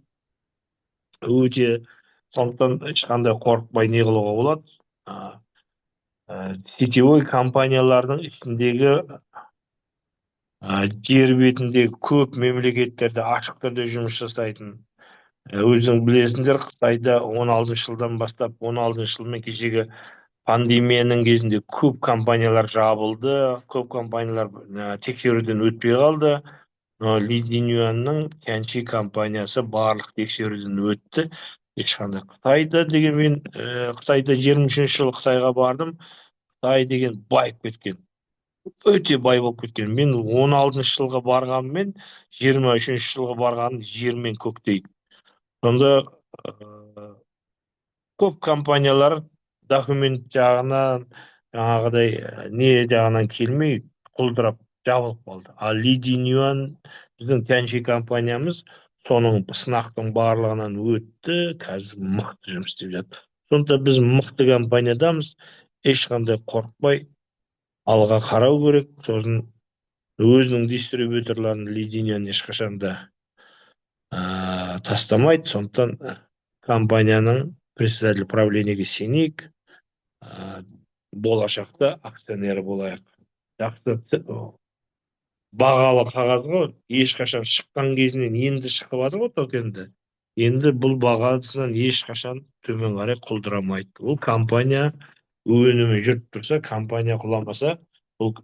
Сондықтан ешқандай қорықпай не қылуға болады. Сетевой компаниялардың ішіндегі жер бетіндегі көп мемлекеттерде ашық түрде жұмыс жасайтын. Өзің білесіңдер, Қытайда 16 жылдан бастап, 16 жылмен кешегі пандемияның кезінде көп компаниялар жабылды, көп компаниялар тексеруден өтпей қалды. Ли Цзиньюанның Tianqi компаниясы барлық тексеруден өтті. Ешқандай Қытайда деген, мен Қытайда 23 жыл Қытайға бардым. Қытай деген байып кеткен. Өте бай болып кеткен. Мен 16 жылға барғанмен 23 жылға барғаным жер мен көктей. Сонда көп компаниялар документ жағынан, жаңағыдай не жағынан келмей құлдырап жабылып қалды. Ал Ли Цзиньюан, біздің Tianqi компаниямыз, соның сынақтың барлығынан өтті, қазір мықты жұмыс істеп жатыр. Сондықтан біз мықты компаниядамыз, ешқандай қорықпай алға қарау керек. Сосын өзінің дистрибьюторларын Ли Цзиньюан ешқашан да тастамайды. Сондықтан компанияның председатель правлениеге сенейік, болашақта акционері болайық. Жақсы бағалы қағаз ғой, ешқашан шыққан кезінен енді шығып жатыр ғой токенді. Енді бұл бағасынан ешқашан төмен қарай құлдырамайды. Ол компания өнімі жүріп тұрса, компания құламаса, бұл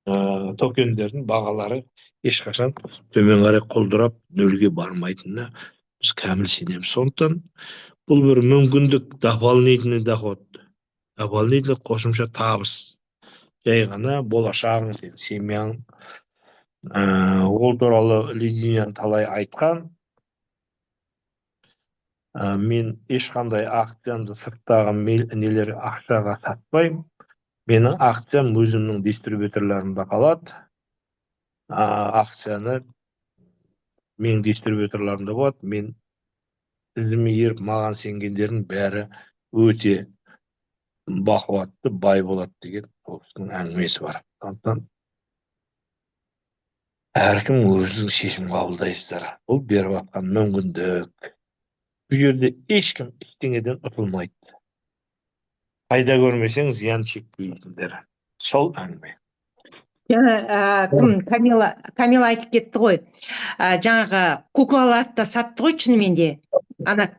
токендердің бағалары ешқашан төмен қарай құлдырап нөлге бармайтынына біз кәміл сенеміз. Сондықтан бұл бір мүмкіндік, дополнительный доход, дополнительный қосымша табыс. Жай ғана болашағың, семьяң. Ол туралы Ли Цзиньюан талай айтқан. Мен ешқандай акциямды сырттағы нелер ақшаға сатпаймын. Менің акциям өзімнің дистрибьюторларымда қалады. Акцияны менің дистрибьюторларымда болады. Мен ізіме еріп маған сенгендердің бәрі өте бақуатты, бай болады деген осының әңгімесі бар. Сондықтан әркім өзінің шешім қабылдайсыздар. Бұл беріп жатқан мүмкіндік. Бұл жерде ешкім ештеңеден ұтылмайды. Пайда көрмесең, зиян шекпейсіңдер. Сол әңгіме. Кім Камила айтып кетті ғой. Жаңағы куклаларды да сатты ғой шынымен де. Ана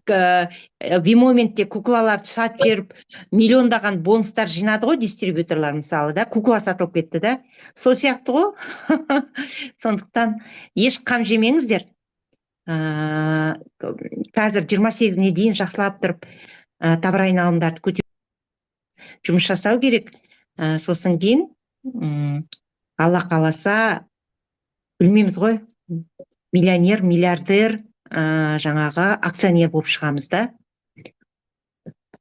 V-моментте куклаларды сатып жеріп, миллиондаған бонустар жинады ғой дистрибьюторлар, мысалы да, кукла сатылып кетті да. Сол сияқты ғой. Сондықтан еш қам жемеңіздер. Қазір 28-не дейін жақсылап тұрып, табар айналымдарды көтеріп жұмыс жасау керек. Сосын кейін Алла қаласа, білмейміз ғой, миллионер, миллиардер, жаңағы акционер болып шығамыз да.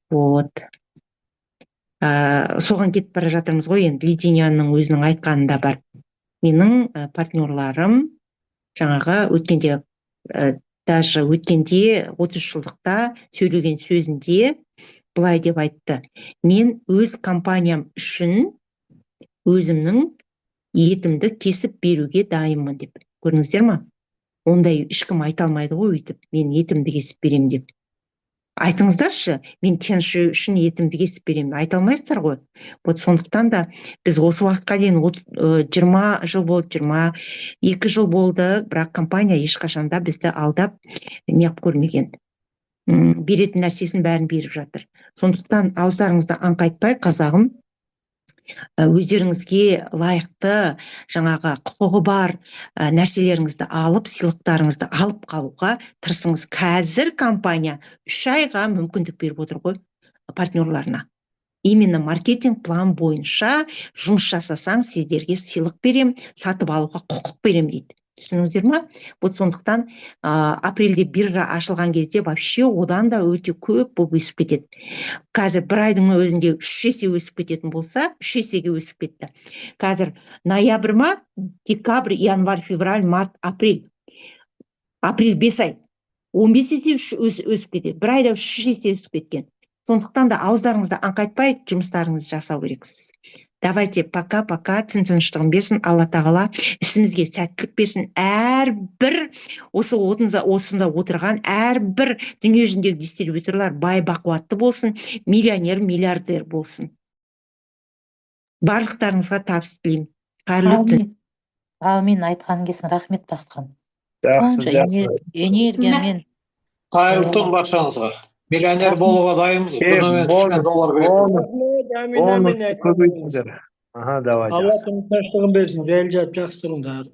Вот. Соған кетіп бара жатырмыз ғой, енді Ли Цзиньюанның өзінің айтқанында бар. Менің партнерларым жаңағы өткенде, даже өткенде 30 жылдықта сөйлеген сөзінде былай деп айтты. Мен өз компаниям үшін өзімнің етімді кесіп беруге дайынмын деп. Көрдіңіздер ма? Ондай ешкім айта алмайды ғой өйтіп, мен етімді кесіп берем деп. айтыңыздаршы, мен сен үшін етімді кесіп беремін, айта алмайсыздар ғой. Вот сондықтан да біз осы уақытқа дейін 20 жыл болды, 22 жыл болды, бірақ компания ешқашанда бізді алдап неғып көрмеген. Беретін нәрсесін бәрін беріп жатыр. Сондықтан ауыздарыңызды аңқайтпай, қазағым, өздеріңізге лайықты жаңағы құқығы бар нәрселеріңізді алып, сыйлықтарыңызды алып қалуға тырысыңыз. Қазір компания 3 айға мүмкіндік беріп отыр ғой партнерларына. Именно маркетинг план бойынша жұмыс жасасаң, сіздерге сыйлық берем, сатып алуға құқық берем дейді. Түсініңіздер ма? Вот сондықтан апрельде биржа ашылған кезде вообще одан да өте көп болып өсіп кетеді. Қазір бір айдың өзінде 3 есе өсіп кететін болса, 3 есеге өсіп кетті. Қазір ноябрь ма, декабрь, январь, февраль, март, апрель. Апрель 5 ай. 15 есе өсіп кетеді. Бір айда 3 есе өсіп кеткен. Сондықтан да ауыздарыңызды аңқайтпай жұмыстарыңызды жасау керексіз. Давайте пока-пока, түн тыныштығын берсін, Алла тағала ісімізге сәттілік берсін. Әрбір осында отырған әрбір дүние жүзіндегі дистрибьюторлар бай бақуатты болсын, миллионер, миллиардер болсын. Барлықтарыңызға табыс тілеймін. Қайырлы түн. Аумин, айтқан келсін, рахмет Бақытхан. Жақсы, Энергиямен. Қайырлы түн баршаңызға. Миллионер болуға дайынбыз. Күнімен $3,000 бонус көбейтіңдер. Давай. Алла тыныштығын берсін, рел жақсы тұрыңдар.